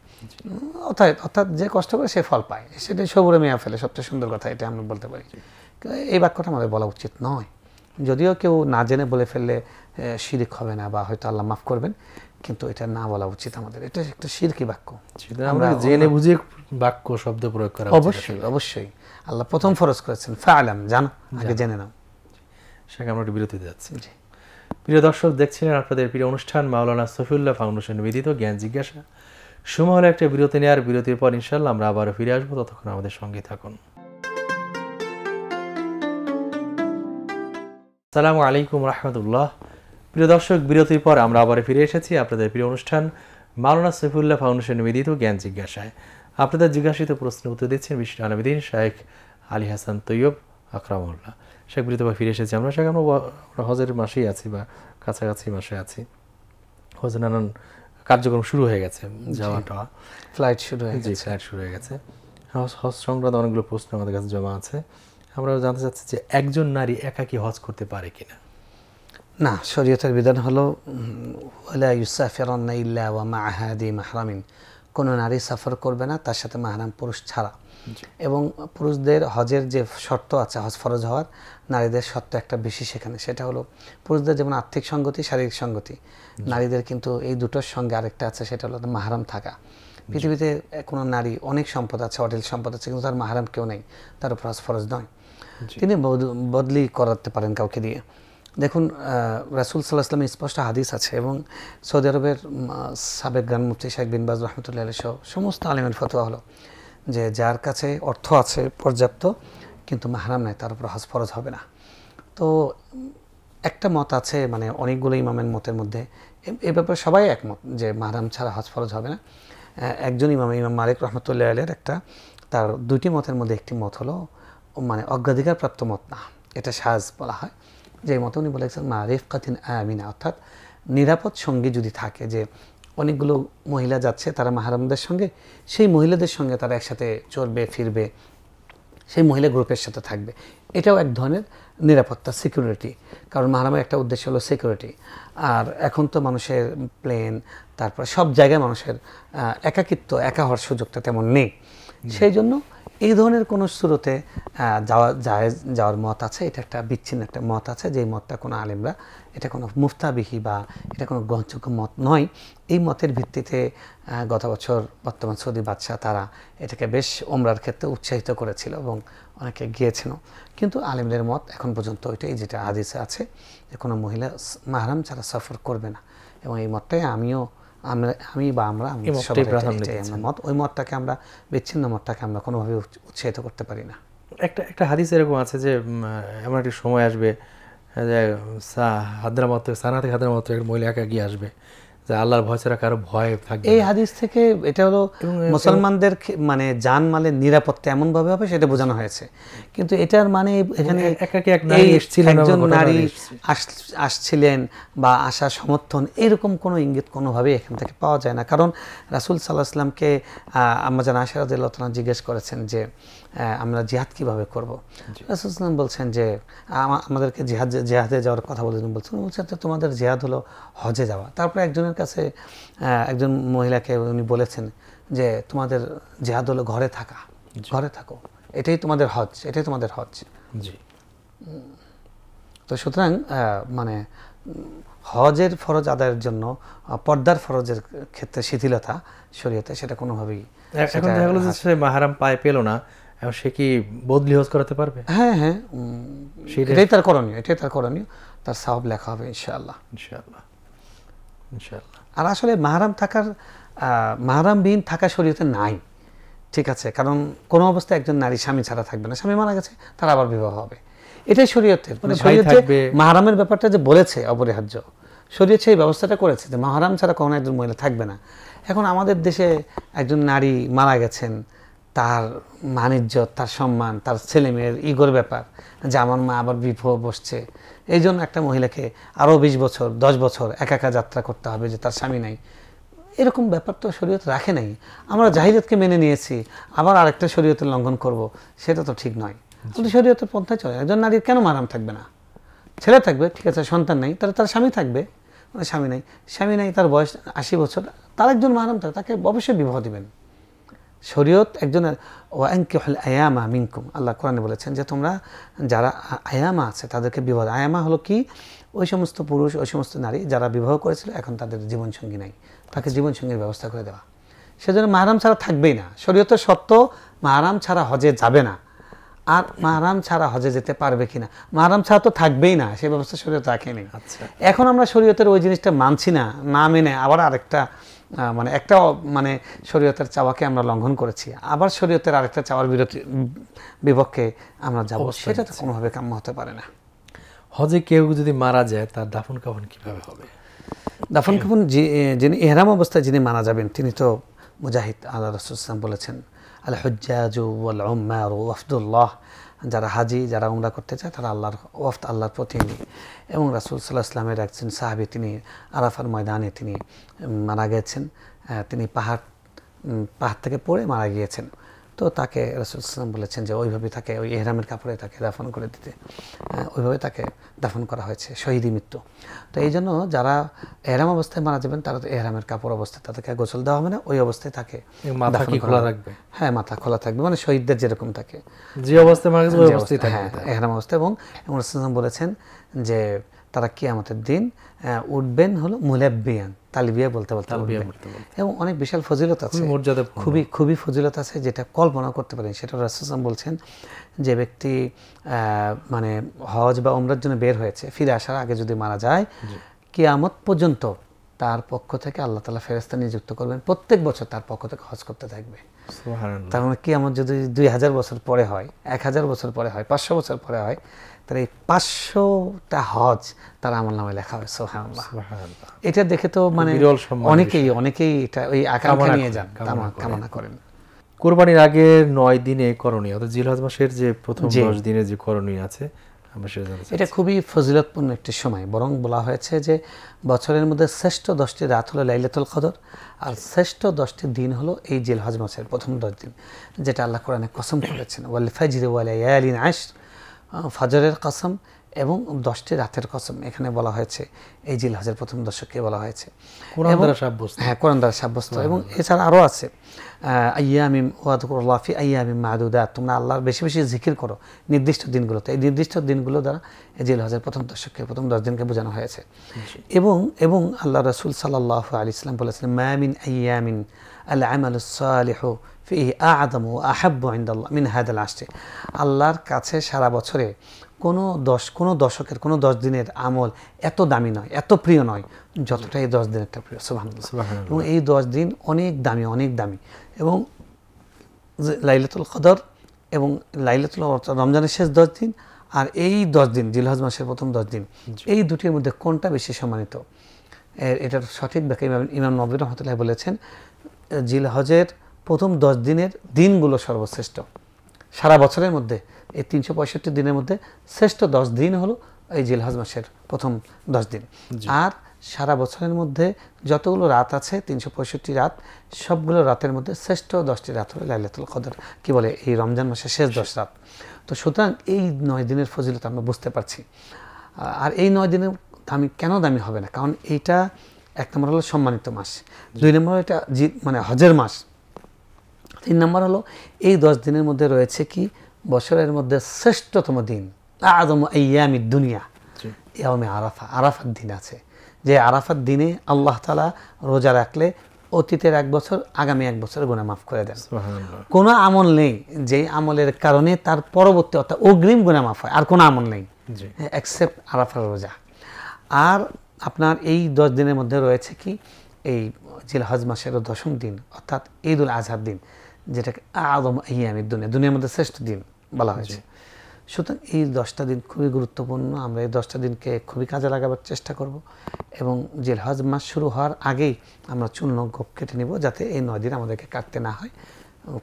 অর্থাৎ যে কষ্ট করে সে ফল পায়, সেটাই সবুরে মেওয়া ফেলে। সবচেয়ে সুন্দর কথা এটা আমরা বলতে পারি। এই বাক্যটা আমাদের বলা উচিত নয়, যদিও কেউ না জেনে বলে ফেললে শিরক হবে না, বা হয়তো আল্লাহ মাফ করবেন, কিন্তু এটা না বলা উচিত আমাদের। এটা একটা শিরকি বাক্য, আমরা জেনে বুঝে বাক্য শব্দ প্রয়োগ করা অবশ্যই অবশ্যই। আল্লাহ প্রথম ফরজ করেছেন ফাআলাম, জানো, আগে জেনে নাও। সেখানে আমরা একটু বিরতিতে যাচ্ছি। প্রিয় দর্শক, দেখছিলেন আপনাদের প্রিয় অনুষ্ঠান মাওলানা সফিউল্লাহ ফাউন্ডেশন নিবেদিত জ্ঞান জিজ্ঞাসা। সময় হলো একটা বিরতি নেওয়ার, বিরতির পর ইনশাআল্লাহ আমরা আবারও ফিরে আসবো, ততক্ষণ আমাদের সঙ্গে থাকুন। আসসালামু আলাইকুম রাহমাতুল্লাহ। প্রিয় দর্শক, বিরতির পর আমরা আবার ফিরে এসেছি আপনাদের প্রিয় অনুষ্ঠান মাওলানা সফিউল্লাহ ফাউন্ডেশন নিবেদিত জ্ঞান জিজ্ঞাসায়। আপনাদের জিজ্ঞাসিত প্রশ্নের উত্তর দিচ্ছেন বিশিষ্ট আলমদিন শেখ আলী হাসান তৈয়ব আকরামউল্লাহ। শেখ, বিরতির পর ফিরে এসেছি আমরা। শেখ, আমরা হজের মাসেই আছি বা কাছাকাছি মাসে আছি। হজের নানান কার্যক্রম শুরু হয়ে গেছে, যাওয়াটা ফ্লাইট শুরু হয়ে গেছে। ফ্লাইট শুরু হয়ে গেছে। হজ সংক্রান্ত অনেকগুলো প্রশ্ন আমাদের কাছে জমা আছে। আমরা জানতে চাচ্ছি যে একজন নারী একাকী হজ করতে পারে কিনা? না, শরীয়তের বিধান হলো ওয়ালা ইউসাফিরান্না ইল্লা ওয়া মা'আহা যী মাহরামিন, কোনো নারী সফর করবে না তার সাথে মাহরাম পুরুষ ছাড়া। এবং পুরুষদের হজের যে শর্ত আছে, হজ ফরজ হওয়ার, নারীদের শর্ত একটা বেশি সেখানে। সেটা হলো পুরুষদের যেমন আর্থিক সঙ্গতি, শারীরিক সঙ্গতি, নারীদের কিন্তু এই দুটোর সঙ্গে আরেকটা আছে, সেটা হলো মাহরাম থাকা। পৃথিবীতে কোনো নারী অনেক সম্পদ আছে, অঢেল সম্পদ আছে, কিন্তু তার মাহরাম কেউ নেই, তার উপর হজ ফরজ নয়। তিনি বদলি করাতে পারেন কাউকে দিয়ে। দেখুন রাসূল সাল্লাল্লাহু আলাইহি ওয়াসাল্লামের স্পষ্ট হাদিস আছে, এবং সৌদি আরবের সাবেক গ্রান্ড মুফতি শেখ বিন বাজ রহমতুল্লাহ আলাইহি সহ সমস্ত আলেমের ফতোয়া হলো যে যার কাছে অর্থ আছে পর্যাপ্ত কিন্তু মাহরাম নাই, তার উপর হজ ফরজ হবে না। তো একটা মত আছে, মানে অনেকগুলো ইমামের মতের মধ্যে এ ব্যাপারে সবাই একমত যে মাহরাম ছাড়া হজ ফরজ হবে না। একজন ইমাম মালিক রহমতুল্লাহ আলাইহির একটা, তার দুইটি মতের মধ্যে একটি মত হলো মানে অগ্রাধিকারপ্রাপ্ত মত না, এটা শায বলা হয়, যে মত উনি বলেছেন মা রিফকাতিন আমিনা, অর্থাৎ নিরাপদ সঙ্গী যদি থাকে, যে অনেকগুলো মহিলা যাচ্ছে তারা মাহরামদের সঙ্গে, সেই মহিলাদের সঙ্গে তারা একসাথে চলবে ফিরবে, সেই মহিলা গ্রুপের সাথে থাকবে, এটাও এক ধরনের নিরাপত্তা, সিকিউরিটি। কারণ মাহরামের একটা উদ্দেশ্য হলো সিকিউরিটি। আর এখন তো মানুষের প্লেন, তারপর সব জায়গায় মানুষের একাকিত্ব, একা হওয়ার সুযোগটা তেমন নেই। সেই জন্য এই ধরনের কোনো সুরতে যাওয়ার মত আছে, এটা একটা বিচ্ছিন্ন একটা মত আছে, যেই মতটা কোনো আলেমরা, এটা কোনো মুফতাবিহি বা এটা কোনো গ্রহণযোগ্য মত নয়। এই মতের ভিত্তিতে গত বছর বর্তমান সৌদি বাদশাহ তারা এটাকে বেশ ওমরার ক্ষেত্রে উৎসাহিত করেছিল এবং অনেকে গিয়েছিল। কিন্তু আলেমদের মত এখন পর্যন্ত ওইটাই, যেটা হাদিসে আছে, যে কোনো মহিলা মাহরাম ছাড়া সফর করবে না। এবং এই মতটাই আমরা মত, ওই মতটাকে আমরা, বিচ্ছিন্ন মতটাকে আমরা কোনোভাবে উৎসাহিত করতে পারি না। একটা হাদিস এরকম আছে যে এমন একটা সময় আসবে যে সানা থেকে হাদরামত একটা মহিলা একা গিয়ে আসবে, যে আল্লাহর ভয় ছাড়া কারো ভয় থাকবে। এই হাদিস থেকে এটা হলো মুসলমানদের মানে জান মালের নিরাপত্তা এমন ভাবে হবে সেটা বোঝানো হয়েছে, কিন্তু এটার মানে এখানে একজন নারী আসছিলেন বা আসার সমর্থন, এরকম কোনো ইঙ্গিত কোনোভাবেই এখান থেকে পাওয়া যায় না। কারণ রাসূল সাল্লাল্লাহু আলাইহি ওয়াসাল্লামকে আম্মা জান আয়েশা রাদিয়াল্লাহু তাআলা জিজ্ঞেস করেছেন যে আমরা জিহাদ কিভাবে করব। রাসূল সাল্লাল্লাহু বলছেন যে আমাদেরকে জিহাদে যাওয়ার কথা বলছেন যে তোমাদের জিহাদ হলো হজে যাওয়া। তারপরে একজনের কাছে একজন মহিলাকে উনি বলেছেন যে তোমাদের জিহাদ হলো ঘরে থাকা, ঘরে থাকো, এটাই তোমাদের হজ, এটাই তোমাদের হজ। জি। তো সুতরাং মানে হজের ফরজ আদায়ের জন্য পর্দার ফরজের ক্ষেত্রে শিথিলতা শরীয়তে সেটা কোনোভাবেই, এখন দেখা গেল যে সে মাহরাম পেল না, এখন সে কি বদলি হজ করাতে পারবে? হ্যাঁ হ্যাঁ, এটাই তার করণীয়, এটাই তার করণীয়, তার সওয়াব লেখা হবে ইনশাআল্লাহ। ইনশাআল্লাহ, ইনশাআল্লাহ। আর আসলে মাহরামবিহীন থাকা শরীয়তে নাই, ঠিক আছে, কারণ কোনো অবস্থায় একজন নারী স্বামী ছাড়া থাকবে না, স্বামী মারা গেছে তার আবার বিবাহ হবে, এটাই শরীয়তের, মানে শরীয়তে মাহরামের ব্যাপারটা যে বলেছে অপরিহার্য, শরীয়ত সেই ব্যবস্থাটা করেছে যে মাহরাম ছাড়া কখনো একজন মহিলা থাকবে না। এখন আমাদের দেশে একজন নারী মারা গেছেন, তার মান-ইজ্জত, তার সম্মান, তার ছেলে মেয়ের ইগোর ব্যাপার, যে আমার মা আবার বিবাহ বসছে, এই জন্য একটা মহিলাকে আরও 20 বছর 10 বছর একা যাত্রা করতে হবে যে তার স্বামী নাই, এরকম ব্যাপার তো শরীয়ত রাখে নাই। আমরা জাহিলিয়াতকে মেনে নিয়েছি, আবার আরেকটা শরীয়তের লঙ্ঘন করব, সেটা তো ঠিক নয়। কিন্তু শরীয়তের পন্থায় চলে, একজন নারীর কেন মাহরাম থাকবে না? ছেলে থাকবে, ঠিক আছে, সন্তান নাই, তাহলে তার স্বামী থাকবে, মানে স্বামী নাই, তার বয়স 80 বছর, তার একজন মাহরাম থাকে, তাকে অবশ্যই বিবাহ দিবেন। শরীয়ত একজনের ওয়ানকিহুল আয়ামা মিনকুম, আল্লাহ কোরআনে বলেছেন যে তোমরা যারা আয়ামা আছে তাদেরকে বিবাহ। আয়ামা হলো কি? ওই সমস্ত পুরুষ, ওই সমস্ত নারী যারা বিবাহ করেছিল এখন তাদের জীবনসঙ্গী নাই, তাকে জীবনসঙ্গীর ব্যবস্থা করে দেওয়া। সেজন্য মাহরাম ছাড়া থাকবেই না, শরীয়তের শর্ত মাহরাম ছাড়া হজে যাবে না। আর মাহরাম ছাড়া হজে যেতে পারবে কিনা, মাহরাম ছাড়া তো থাকবেই না, সেই ব্যবস্থা শরীয়ত রাখেনি। এখন আমরা শরীয়তের ওই জিনিসটা মানছি না, না মেনে আবার আরেকটা মানে একটা মানে শরীয়তের চাওয়াকে আমরা লঙ্ঘন করেছি, আবার শরীয়তের আরেকটা চাওয়ার বিপক্ষে আমরা যাব, সেটা তো কোনোভাবে কাম্য হতে পারে না। হজে কেউ যদি মারা যায় তার দাফন কাফন কিভাবে হবে? দাফন কাফন যিনি ইহরাম অবস্থায় যিনি মারা যাবেন তিনি তো মুজাহিদ, আল্লাহ রাসূল সাল্লাল্লাহু আলাইহি ওয়াসাল্লাম বলেছেন আল হুজ্জাজু ওয়াল উম্মার ওয়াফদুল্লাহ, যারা হাজি, যারা উমরা করতে চায় তারা আল্লাহর ওয়াফদ, আল্লাহর প্রতিনিধি। এবং রাসূল সাল্লাল্লাহু আলাইহি ওয়াসাল্লামের একজন সাহাবী, তিনি আরাফার ময়দানে তিনি মারা গেছেন, তিনি পাহাড় থেকে পড়ে মারা গিয়েছেন। তো তাকে রাসূল সাল্লাল্লাহু আলাইহি ওয়াসাল্লাম বলেছেন যে ওইভাবে তাকে ওই ইহরামের কাপড়ে তাকে দাফন করে দিতে, ওইভাবে তাকে দাফন করা হয়েছে, শহীদি মৃত্যু। তো এই জন্য যারা ইহরাম অবস্থায় মারা যাবেন তারা তো ইহরামের কাপড় অবস্থায়, তাদেরকে গোসল দেওয়া হবে না, ওই অবস্থায় তাকে মাথা কি খোলা রাখবে? হ্যাঁ, মাথা খোলা থাকবে, মানে শহীদদের যেরকম থাকে, যে অবস্থায় মারা গেছে ওই অবস্থায় থাকবে, হ্যাঁ, ইহরাম অবস্থায়। এবং রাসূল সাল্লাল্লাহু বলেছেন যে তারা কিয়ামতের দিন উঠবেন হলো মুলাব্বিয়ান, তালবিয়া বলতে বলতে উঠবেন। এবং অনেক বিশাল ফজিলত আছে, খুবই ফজিলত আছে, যেটা কল্পনা করতে পারেন। সেটা রাসূল সাল্লাল্লাহু আলাইহি ওয়াসাল্লাম বলছেন যে ব্যক্তি মানে হজ বা উমরার জন্য বের হয়েছে, ফিরে আসার আগে যদি মারা যায়, কিয়ামত পর্যন্ত তার পক্ষ থেকে আল্লাহ তাআলা ফেরেশতা নিযুক্ত করবেন, প্রত্যেক বছর তার পক্ষ থেকে হজ করতে থাকবে। সুবহানাল্লাহ। তার মানে কিয়ামত যদি 2000 বছর পরে হয়, 1000 বছর পরে হয়, 500 বছর পরে হয়, তাহলে এই 500টা হজ তার আমলনামায় লেখা হবে। সুবহানাল্লাহ। এটা দেখে তো মানে অনেকেই এটা ওই আকাঙ্ক্ষা নিয়ে যান, কামনা করেন। কুরবানির আগে 9 দিনে করণীয়, অর্থাৎ জিলহজ মাসের যে প্রথম 10 দিনে যে করণীয় আছে, এটা খুবই ফজিলতপূর্ণ একটি সময়। বরং বলা হয়েছে যে বছরের মধ্যে শ্রেষ্ঠ 10টি রাত হলো লাইলাতুল কদর, আর শ্রেষ্ঠ 10টি দিন হলো এই জিলহজ মাসের প্রথম 10 দিন, যেটা আল্লাহ কোরআনে কসম করেছেন, ওয়াল ফাজরি ওয়া লায়ালিন আশর, ফজরের কসম এবং 10টি রাতের কসম। এখানে বলা হয়েছে এই জিলহজের প্রথম দশকে বলা হয়েছে, কোরআন দ্বারা সাব্যস্ত। হ্যাঁ, কোরআন দ্বারা সাব্যস্ত। এবং এছাড়া আরও আছে, আইয়ামিম ওয়াযকুরুল্লাহ ফি আইয়ামিম মা'দুদাত, তোমরা আল্লাহর বেশি বেশি জিকির করো নির্দিষ্ট দিনগুলোতে। এই নির্দিষ্ট দিনগুলো দ্বারা এই জিলহজের প্রথম দশকে, প্রথম 10 দিনকে বোঝানো হয়েছে। এবং আল্লাহ রাসূল সাল্লাল্লাহু আলাইহি ওয়াসাল্লাম বলেছেন, মা মিন আইয়ামিন আল আমালুস সালিহু ফিহি আ'যামু ওয়া আহাব্বু ইনদাল্লাহ মিন হাদাল আশর। আল্লাহর কাছে সারা বছরে কোনো দশকের কোনো 10 দিনের আমল এত দামি নয়, এত প্রিয় নয় যতটা এই 10 দিনেরটা প্রিয়। সুবহানাল্লাহ। এবং এই 10 দিন অনেক দামি। এবং লাইলাতুল কদর এবং লাইলাতুল রমজানের শেষ 10 দিন আর এই 10 দিন জিলহজ মাসের প্রথম 10 দিন, এই দুটির মধ্যে কোনটা বেশি সম্মানিত? এটার সঠিক ব্যাখ্যা ইমাম নববী রাহমাতুল্লাহ বলেছেন, জিলহজের প্রথম 10 দিনের দিনগুলো সর্বশ্রেষ্ঠ। সারা বছরের মধ্যে এই 365 দিনের মধ্যে শ্রেষ্ঠ 10 দিন হলো এই জিলহজ মাসের প্রথম 10 দিন। আর সারা বছরের মধ্যে যতগুলো রাত আছে 365 রাত, সবগুলো রাতের মধ্যে শ্রেষ্ঠ 10টি রাত হলো লাইলাতুল কদর, কি বলে এই রমজান মাসের শেষ 10 রাত। তো সুতরাং এই 9 দিনের ফজিলত আমরা বুঝতে পারছি। আর এই 9 দিনের দামি কেন দামি হবে না, কারণ এইটা এক নম্বর হলো সম্মানিত মাস, 2 নম্বর এটা মানে হজের মাস, 3 নম্বর হলো এই 10 দিনের মধ্যে রয়েছে কি বছরের মধ্যে শ্রেষ্ঠতম দিন, আযম আইয়ামিদ দুনিয়া ইয়াউমে আরাফা, আরাফার দিন আছে, যে আরাফার দিনে আল্লাহ তাআলা রোজা রাখলে অতীতের 1 বছর আগামী 1 বছর গুনাহ মাফ করে দেন। কোনো আমল নেই যে আমলের কারণে তার পরবর্তী অর্থাৎ অগ্রিম গুনাহ মাফ হয়, আর কোনো আমল নেই এক্সেপ্ট আরাফার রোজা। আর আপনার এই 10 দিনের মধ্যে রয়েছে কি এই জিলহজ মাসের 10ম দিন অর্থাৎ ঈদুল আজহার দিন, যেটাকে আযম আইয়ামিদ দুনিয়া, দুনিয়ার মধ্যে শ্রেষ্ঠ দিন বলা হয়েছে। সুতরাং এই 10টা দিন খুবই গুরুত্বপূর্ণ, আমরা এই 10টা দিনকে খুবই কাজে লাগাবার চেষ্টা করব এবং জিলহজ মাস শুরু হওয়ার আগেই আমরা চূর্ণ গোপ কেটে নিব, যাতে এই 9 দিন আমাদেরকে কাটতে না হয়।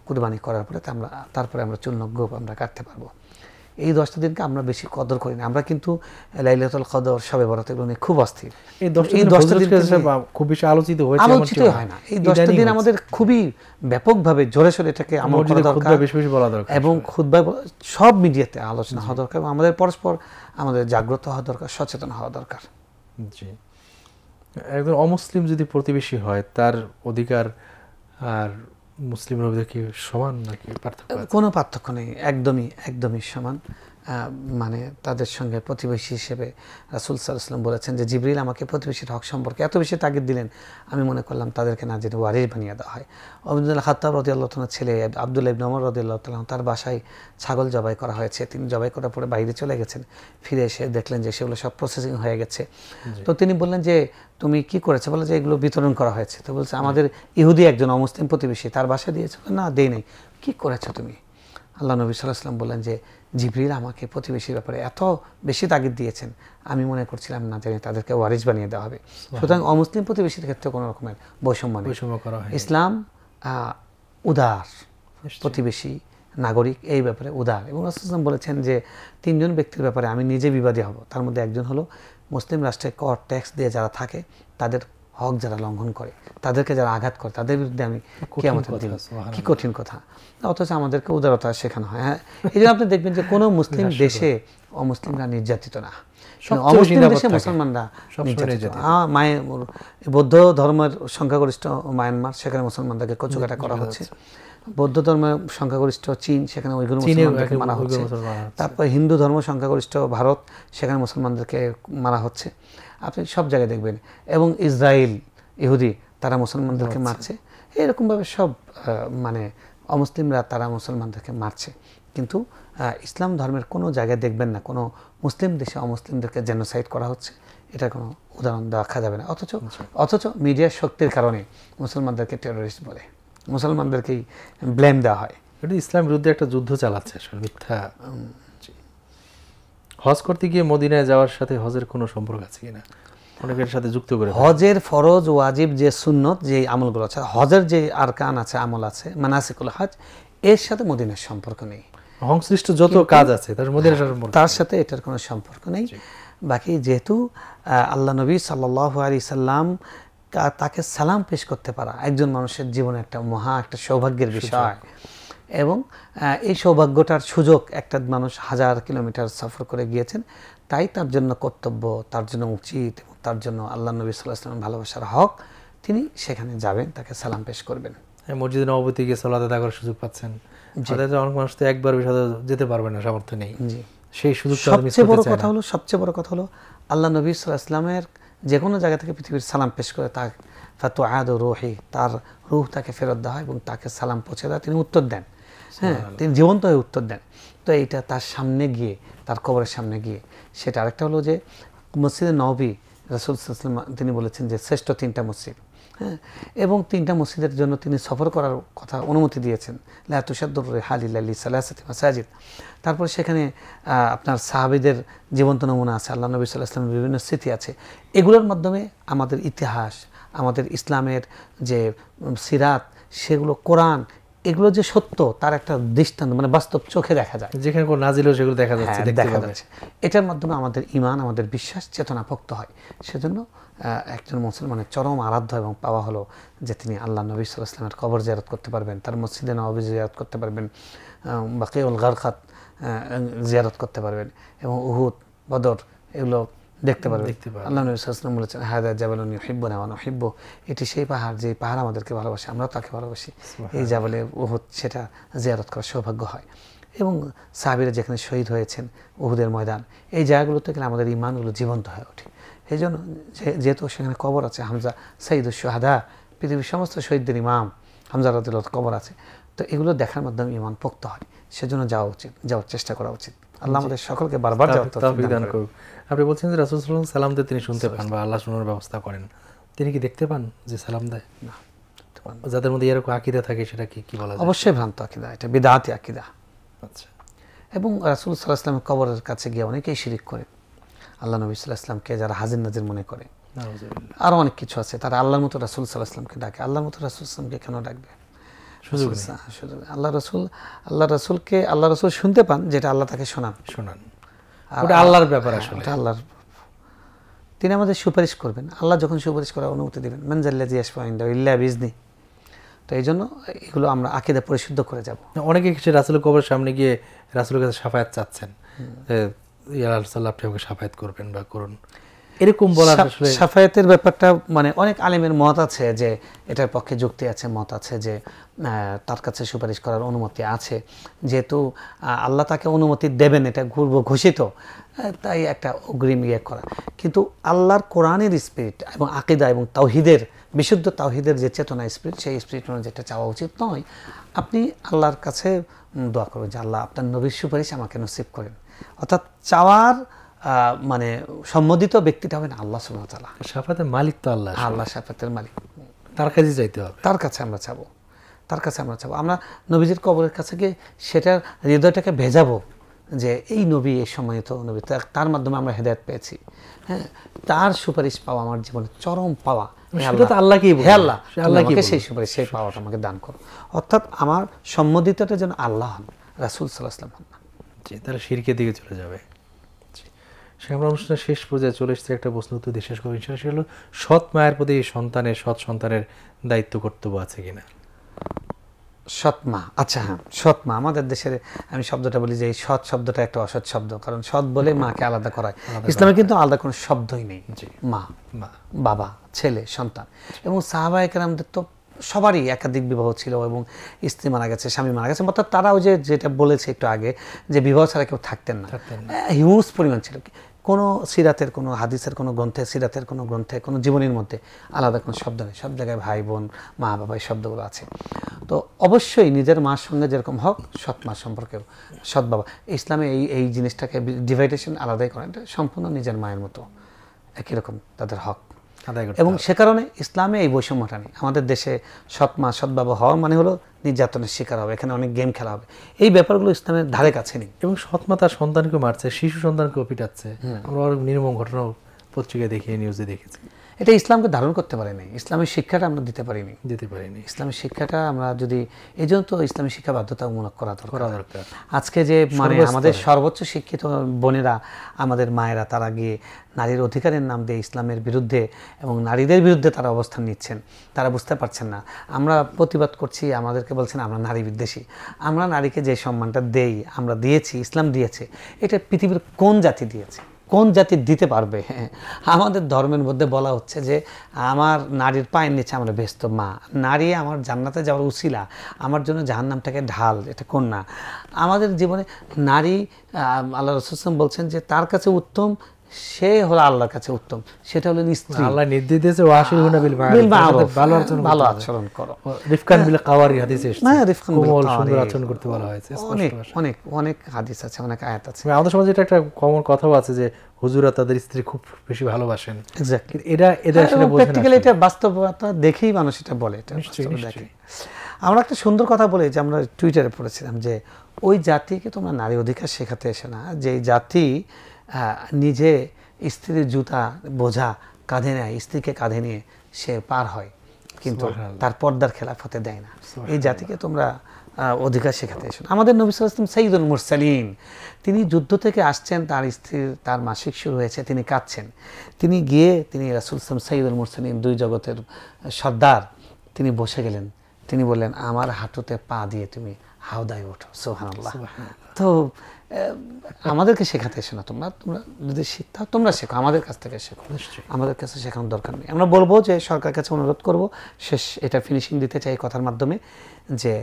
কুরবানি করার পরে তারপরে আমরা চূর্ণ গোপ আমরা কাটতে পারবো। এই 10টা দিনকে আমরা বেশি কদর করি না, আমরা কিন্তু লাইলাতুল কদর, শবে বরাত এগুলো নিয়ে খুব অস্থির। এই 10টা দিন খুব বেশি আলোচিত হয় না, এই 10টা দিন আমাদের খুবই ব্যাপকভাবে জোরে সোরে এটাকে আমল করা দরকার, বেশি বেশি বলা দরকার, এবং খুতবায় সব মিডিয়াতে আলোচনা হওয়া দরকার, এবং আমাদের পরস্পর আমাদের জাগ্রত হওয়া দরকার, সচেতন হওয়া দরকার। জি, একজন অমুসলিম যদি প্রতিবেশী হয় তার অধিকার আর মুসলিমের অধিকার কি সমান নাকি পার্থক্য আছে? কোনো পার্থক্য নেই, একদমই সমান। মানে তাদের সঙ্গে প্রতিবেশী হিসেবে রাসূল সাল্লাল্লাহু আলাইহি ওয়াসাল্লাম বলেছেন যে জিবরিল আমাকে প্রতিবেশীর হক সম্পর্কে এত বেশি তাগিদ দিলেন, আমি মনে করলাম তাদেরকে না জেনে ওয়ারিস বানিয়ে দেওয়া হয়। ওমর খাত্তাব রাদিয়াল্লাহু তাআলার ছেলে আব্দুল্লাহ ইবনে ওমর রাদিয়াল্লাহু তাআলা, তার বাসায় ছাগল জবাই করা হয়েছে, তিনি জবাই করার পরে বাইরে চলে গেছেন, ফিরে এসে দেখলেন যে সেগুলো সব প্রসেসিং হয়ে গেছে। তো তিনি বললেন যে তুমি কি করেছো, বলে যে এগুলো বিতরণ করা হয়েছে। তো বলছে আমাদের ইহুদি একজন অমুসলিম প্রতিবেশী, তার বাসায় দিয়েছে। না, দেই নাই। কি করেছো তুমি? আল্লাহ নবী সাল্লাল্লাহু আলাইহি ওয়াসাল্লাম বললেন যে জিবরিল আমাকে প্রতিবেশীর ব্যাপারে এত বেশি তাগিদ দিয়েছেন, আমি মনে করছিলাম না জানি তাদেরকে ওয়ারিস বানিয়ে দেওয়া হবে। সুতরাং অমুসলিম প্রতিবেশীর ক্ষেত্রে কোনো রকমের বৈষম্য নেই। ইসলাম উদার, প্রতিবেশী নাগরিক এই ব্যাপারে উদার। এবং রাসূল সাল্লাল্লাহু আলাইহি ওয়াসাল্লাম বলেছেন যে 3 জন ব্যক্তির ব্যাপারে আমি নিজে বিবাদী হব, তার মধ্যে একজন হলো মুসলিম রাষ্ট্রে কর ট্যাক্স দিয়ে যারা থাকে, তাদের হক যারা লঙ্ঘন করে, তাদেরকে যারা আঘাত করে, তাদের বিরুদ্ধে আমি কিয়ামতের দিন। কি কঠিন কথা, অথচ আমাদেরকে উদারতা শেখানো হয়। হ্যাঁ, এই জন্য আপনি দেখবেন যে কোনো মুসলিম দেশে অমুসলিমরা নির্যাতিত না, অমুসলিম দেশে মুসলমানরা নির্যাতিত। বৌদ্ধ ধর্মের সংখ্যাগরিষ্ঠ মায়ানমার, সেখানে মুসলমানদেরকে কচুকাটা করা হচ্ছে। বৌদ্ধ ধর্মের সংখ্যাগরিষ্ঠ চীন, সেখানে ওইগুলো মুসলমানদেরকে মারা হচ্ছে। তারপর হিন্দু ধর্ম সংখ্যাগরিষ্ঠ ভারত, সেখানে মুসলমানদেরকে মারা হচ্ছে। আপনি সব জায়গায় দেখবেন। এবং ইসরায়েল ইহুদি, তারা মুসলমানদেরকে মারছে। এরকমভাবে সব মানে অমুসলিমরা তারা মুসলমানদেরকে মারছে। কিন্তু ইসলাম ধর্মের কোনো জায়গায় দেখবেন না কোনো মুসলিম দেশে অমুসলিমদেরকে জেনোসাইড করা হচ্ছে, এটা কোনো উদাহরণ দেখা যাবে না। অথচ মিডিয়ার শক্তির কারণে মুসলমানদেরকে টেররিস্ট বলে, মুসলমানদেরকেই ব্লেম দেওয়া হয়। এটা ইসলামের বিরুদ্ধে একটা যুদ্ধ চালাচ্ছে আসলে, মিথ্যা। হজ করতে গিয়ে মদিনায় যাওয়ার সাথে হজের কোনো সম্পর্ক আছে কিনা অনেকের সাথে যুক্ত করে? হজের ফরজ ওয়াজিব যে সুন্নত যে আমলগুলো আছে, হজের যে আরকান আছে, আমল আছে, মানাসিকুল হজ, এর সাথে মদিনার সম্পর্ক নেই। সংশ্লিষ্ট যত কাজ আছে তার সাথে এটার কোনো সম্পর্ক নেই। বাকি যেহেতু আল্লাহ নবী সাল্লাল্লাহু আলাইহি সাল্লাম তাকে সালাম পেশ করতে পারা একজন মানুষের জীবনে একটা একটা সৌভাগ্যের বিষয়, এবং এই সৌভাগ্যটার সুযোগ একটা মানুষ 1000 কিলোমিটার সফর করে গিয়েছেন, তাই তার জন্য কর্তব্য, তার জন্য উচিত, এবং তার জন্য আল্লাহ নবী সাল্লাল্লাহু আলাইহি ওয়াসাল্লাম ভালোবাসার হক, তিনি সেখানে যাবেন, তাকে সালাম পেশ করবেন। মসজিদে নববীতে গিয়ে সালাত আদায় করার সুযোগ পাচ্ছেন। অনেক মানুষ তো একবার যেতে পারবে না, সামর্থ্য নেই। সেই সুযোগ সবচেয়ে বড় কথা হলো আল্লাহ নবী সাল্লাল্লাহু আলাইহি ওয়াসাল্লামের যে কোনো জায়গা থেকে পৃথিবীর সালাম পেশ করে তার ফাতুআদু রূহি, তার রূহ তাকে ফেরত দেওয়া হয় এবং তাকে সালাম পৌঁছে দেয়, তিনি উত্তর দেন। হ্যাঁ, তিনি জীবন্ত হয়ে উত্তর দেন। তো এইটা তার সামনে গিয়ে, তার কবরের সামনে গিয়ে, সেটা আরেকটা হলো যে মসজিদে নববী রাসূল সাল্লাল্লাহু আলাইহি ওয়াসাল্লাম তিনি বলেছেন যে শ্রেষ্ঠ 3টা মসজিদ। হ্যাঁ, এবং 3টা মসজিদের জন্য তিনি সফর করার কথা অনুমতি দিয়েছেন, লা তুশাদ্দুর রিহাল ইল্লা লিসালাসাতি মাসাজিদ। তারপর সেখানে আপনার সাহাবীদের জীবন্ত নমুনা আছে, আল্লাহ নবী সাল্লাল্লাহু আলাইহি ওয়াসাল্লামের বিভিন্ন স্মৃতি আছে। এগুলোর মাধ্যমে আমাদের ইতিহাস, আমাদের ইসলামের যে সিরাত, সেগুলো কোরআন, এগুলো যে সত্য তার একটা দৃষ্টান্ত, মানে বাস্তব চোখে দেখা যায়, যেখানে কোনো নাজিল সেগুলো দেখা যাচ্ছে, দেখা যাচ্ছে। এটার মাধ্যমে আমাদের ঈমান, আমাদের বিশ্বাস চেতনা পোক্ত হয়। সেজন্য একজন মুসলমানের চরম আরাধ্য এবং পাওয়া হলো যে তিনি আল্লাহ নবী সাল্লাল্লাহু আলাইহি ওয়াসাল্লামের কবর জিয়ারত করতে পারবেন, তার মসজিদে নববী জিয়ারত করতে পারবেন, বাকিউল গারকাত জিয়ারত করতে পারবেন এবং উহুদ, বদর এগুলো দেখতে পারবেন। আল্লাহ নবী সাল্লাল্লাহু আলাইহি ওয়াসাল্লাম বলেছেন, হাদা জাবালুন ইউহিব্বুনা ওয়া নুহিব্বু, এটি সেই পাহাড় যে পাহাড় আমাদেরকে ভালোবাসে, আমরাও তাকে ভালোবাসি। এই জাবালে উহুদ সেটা জিয়ারত করার সৌভাগ্য হয়। এবং সাহাবীরা যেখানে শহীদ হয়েছেন উহুদের ময়দান, এই জায়গাগুলোতে গেলে আমাদের ঈমানগুলো জীবন্ত হয়ে ওঠে। এই জন্য যেহেতু সেখানে কবর আছে, হামজা সাইয়্যিদুশ শুহাদা, পৃথিবীর সমস্ত শহীদদের ইমাম হামজা রাদিয়াল্লাহু কবর আছে, তো এগুলো দেখার মাধ্যমে ঈমান পোক্ত হয়। সেজন্য যাওয়া উচিত, যাওয়ার চেষ্টা করা উচিত। আল্লাহ আমাদের সকলকে বারবার যাওয়ার তৌফিক দান করুন। আপনি বলছেন যে রাসূল সাল্লাল্লাহু আলাইহি ওয়াসাল্লাম সালাম দিয়ে তিনি শুনতে পান বা আল্লাহ শোনার ব্যবস্থা করেন, তিনি কি দেখতে পান যে সালাম দেয়? না, যাদের মধ্যে এরকম আকীদা থাকে সেটা কি বলা যায়? অবশ্যই ভ্রান্ত আকীদা, এটা বিদআতি আকীদা। আচ্ছা। এবং রাসূল সাল্লাল্লাহু আলাইহি ওয়াসাল্লামের কবরের কাছে গিয়ে অনেকেই শিরিক করে। আল্লাহ নবী সাল্লাল্লাহু আলাইহি ওয়াসাল্লামকে যারা হাজির নাজির মনে করে, আরো অনেক কিছু আছে, তারা আল্লাহর মতো রাসূল সাল্লাল্লাহু আলাইহি ওয়াসাল্লামকে ডাকে। আল্লাহর মতো রাসূল সাল্লাল্লাহু আলাইহি ওয়াসাল্লামকে কেন ডাকবে? সুযোগ আল্লাহ রাসূল শুনতে পান যেটা আল্লাহ তাকে শোনান। ওটা আল্লাহর ব্যাপার, আসলে এটা আল্লাহর, তিনি আমাদের সুপারিশ করবেন। আল্লাহ যখন সুপারিশ করার অনুমতি দিবেন, মান যাল্লাযী ইয়াশফাউ ইনদাহু ইল্লা বিইজনি। তো এই জন্য এগুলো আমরা আকীদা পরিশুদ্ধ করে যাব। অনেকে কিছু রাসূলের কবরের সামনে গিয়ে রাসূলের কাছে শাফায়াত চাচ্ছেন, ইয়া রাসূলুল্লাহ আপনি আমাকে শাফায়াত করবেন বা করুন, এরকম বলার আসলে শাফায়াতের ব্যাপারটা মানে অনেক আলেমের মত আছে যে এটার পক্ষে যুক্তি আছে, মত আছে যে তার কাছে সুপারিশ করার অনুমতি আছে, যেহেতু আল্লাহ তাকে অনুমতি দেবেন, এটা ঘোষিত, তাই একটা অগ্রিম ইয়ে করা। কিন্তু আল্লাহর কোরআনের স্পিরিট এবং আকীদা এবং তাওহীদের, বিশুদ্ধ তাওহীদের যে চেতনা স্পিরিট, সেই স্পিরিট অনুযায়ী যেটা চাওয়া উচিত নয়। আপনি আল্লাহর কাছে দোয়া করবেন যে আল্লাহ আপনার নবীর সুপারিশ আমাকে নসিব করেন, অর্থাৎ চাওয়ার মানে সম্মোদিত ব্যক্তিটা হবেন আল্লাহ সুবহানাহু ওয়া তাআলা। শাফাতের মালিক তো আল্লাহ, আল্লাহ শাফাতের মালিক, তার কাছে যাইতে হবে, তার কাছে আমরা চাবো, তার কাছে আমরা চাবো। আমরা নবীজির কবরের কাছে গিয়ে সেটার হৃদয়টাকে ভেজাবো যে এই নবী, এই সম্মানিত নবী, তার মাধ্যমে আমরা হেদায়েত পেয়েছি, হ্যাঁ, তার সুপারিশ পাওয়া আমার জীবনে চরম পাওয়া। আল্লাহ আমাকে সেই সুপারিশ, সেই পাওয়াটা আমাকে দান করো। অর্থাৎ আমার সম্মোদিতটা যেন আল্লাহ হন, রাসূল সাল্লাল্লাহু আলাইহি ওয়াসাল্লাম হন না। তাহলে শিরকের দিকে চলে যাবে। আমরা অনুষ্ঠানের শেষ পর্যায়ে চলে এসেছি, একটা প্রশ্ন উত্তর দিয়ে শেষ করবো ইনশাআল্লাহ। সেটা হলো সৎ মায়ের প্রতি সৎ সন্তানের দায়িত্ব কর্তব্য আছে কিনা? সৎ মা, আচ্ছা হ্যাঁ, সৎ মা। আমাদের দেশের আমি শব্দটা বলি যে এই সৎ শব্দটা একটা অসৎ শব্দ, কারণ সৎ বলে মাকে আলাদা করায়। ইসলামে কিন্তু আলাদা কোনো শব্দই নেই। মা, বাবা, ছেলে, সন্তান। এবং সাহাবায়ে কেরামদের তো সবারই একাধিক বিবাহ ছিল এবং স্ত্রী মারা গেছে, স্বামী মারা গেছে, অর্থাৎ তারাও যেটা বলেছে একটু আগে যে বিবাহ ছাড়া কেউ থাকতেন না, হিউজ পরিমাণ ছিল। কোনো সিরাতের কোনো হাদিসের কোনো গ্রন্থে, সিরাতের কোনো গ্রন্থে, কোনো জীবনীর মধ্যে আলাদা কোনো শব্দ নেই। সব জায়গায় ভাই বোন, মা বাবা, এই শব্দগুলো আছে। তো অবশ্যই নিজের মার সঙ্গে যেরকম হক, সৎ মার সম্পর্কেও সৎ বাবা। ইসলামে এই জিনিসটাকে ডিভাইডেশন আলাদাই করেন, এটা সম্পূর্ণ নিজের মায়ের মতো একই রকম তাদের হক। এবং সে কারণে ইসলামে এই বৈষম্যটা নেই। আমাদের দেশে সৎ মা সৎ বাবা হওয়া মানে হলো নির্যাতনের শিকার হবে, এখানে অনেক গেম খেলা হবে, এই ব্যাপারগুলো ইসলামের ধারে কাছে নেই। এবং সৎ মা তার সন্তানকে মারছে, শিশু সন্তানকেও পিটাচ্ছে, আমরা অনেক নির্মম ঘটনা পত্রিকায় দেখি, নিউজে দেখেছি। এটা ইসলামকে ধারণ করতে পারেনি, ইসলামের শিক্ষাটা আমরা দিতে পারিনি। ইসলামের শিক্ষাটা আমরা যদি, এই জন্য তো ইসলামের শিক্ষা বাধ্যতামূলক করা দরকার। আজকে যে মানে আমাদের সর্বোচ্চ শিক্ষিত বোনেরা, আমাদের মায়েরা, তারা গিয়ে নারীর অধিকারের নাম দিয়ে ইসলামের বিরুদ্ধে এবং নারীদের বিরুদ্ধে তারা অবস্থান নিচ্ছেন, তারা বুঝতে পারছেন না। আমরা প্রতিবাদ করছি, আমাদেরকে বলছেন আমরা নারী বিদ্বেষী। আমরা নারীকে যে সম্মানটা দেই, আমরা দিয়েছি, ইসলাম দিয়েছে, এটা পৃথিবীর কোন জাতি দিয়েছে, কোন জাতি দিতে পারবে? আমাদের ধর্মের মধ্যে বলা হচ্ছে যে আমার নারীর পায়ের নিচে আমরা ব্যস্ত মা, নারী আমার জান্নাতে যাওয়ার উসিলা, আমার জন্য জাহান্নামটাকে ঢাল, এটা কোন না? আমাদের জীবনে নারী, আল্লাহ রাসূল সাল্লাল্লাহু আলাইহি ওয়াসাল্লাম বলছেন যে তার কাছে উত্তম, সে হলো আল্লাহর কাছে উত্তম, সেটা হলো স্ত্রী। আল্লাহ নির্দেশ দিয়েছে ওয়াশিরুনা বিল মারুফ, ভালো আচরণ করো, রিফকান বিল কাওয়ারি হাদিসে এসেছে, সুন্দর আচরণ করতে বলা হয়েছে। অনেক হাদিস আছে, অনেক আয়াত আছে। আমাদের সমাজে এটা একটা কমন কথাও আছে যে হুজুরা তাদের স্ত্রী খুব বেশি ভালোবাসেন। এক্স্যাক্টলি, এটা আসলে বোঝেন না, প্র্যাকটিক্যালি এটা বাস্তবতা দেখেই মানুষ এটা বলে, এটা দেখে। আমরা একটা সুন্দর কথা বলি যে আমরা টুইটারে পড়েছিলাম যে ওই জাতিকে তোমরা নারী অধিকার শেখাতে এসে না, যে জাতি নিজে স্ত্রীর জুতা বোঝা কাঁধে নেয়, স্ত্রীকে কাঁধে নিয়ে সে পার হয়, কিন্তু তার পর্দার খেলাফ হতে দেয় না। এই জাতিকে তোমরা অধিকার শেখাতে এসো। আমাদের নবী সাল্লাল্লাহু আলাইহি ওয়াসাল্লাম সাইয়্যিদুল মুরসালিন, তিনি যুদ্ধ থেকে আসছেন, তার স্ত্রীর তার মাসিক শুরু হয়েছে, তিনি কাঁদছেন, তিনি গিয়ে তিনি রাসূল সাল্লাল্লাহু আলাইহি ওয়াসাল্লাম সাইয়্যিদুল মুরসালিন, দুই জগতের সর্দার, তিনি বসে গেলেন, তিনি বললেন আমার হাঁটুতে পা দিয়ে তুমি হাওদায় ওঠো। সুবহানাল্লাহ। তো আমাদেরকে শেখাতে এসো না, তোমরা যদি শিখতে হয় তোমরা শেখো, আমাদের কাছ থেকে শেখো, আমাদের কাছে শেখানোর দরকার নেই। আমরা বলবো যে সরকারের কাছে অনুরোধ করব, শেষ এটা ফিনিশিং দিতে চাই কথার মাধ্যমে, যে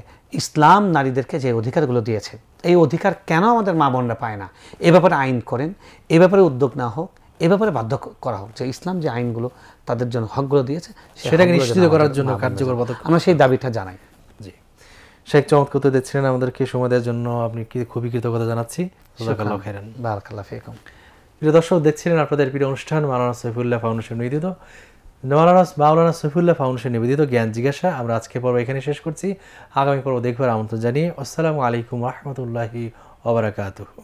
ইসলাম নারীদেরকে যে অধিকারগুলো দিয়েছে, এই অধিকার কেন আমাদের মা বোনরা পায় না, এ ব্যাপারে আইন করেন, এ ব্যাপারে উদ্যোগ না হোক, এ ব্যাপারে বাধ্য করা হোক যে ইসলাম যে আইনগুলো তাদের জন্য হকগুলো দিয়েছে সেটাকে নিশ্চিত করার জন্য কার্যকর পদক্ষেপ আমরা সেই দাবিটা জানাই। জি, শেখ চমৎকার উত্তর দিচ্ছিলেন, আমাদেরকে সময় দেওয়ার জন্য আপনি খুবই কৃতজ্ঞতা জানাচ্ছি। জাযাকাল্লাহু খাইরান। বারাকাল্লাহু ফিকুম। প্রিয় দর্শক, দেখছিলেন আপনাদের প্রিয় অনুষ্ঠান মাওলানা সৈফুল্লাহ ফাউন্ডেশন নিবেদিত মাওলানা সৈফুল্লাহ ফাউন্ডেশন নিবেদিত জ্ঞান জিজ্ঞাসা। আমরা আজকে পর্ব এখানে শেষ করছি, আগামী পর্ব দেখবার আমন্ত্রণ জানিয়ে আসসালামু আলাইকুম ওয়া রাহমাতুল্লাহি ওয়া বারাকাতুহু।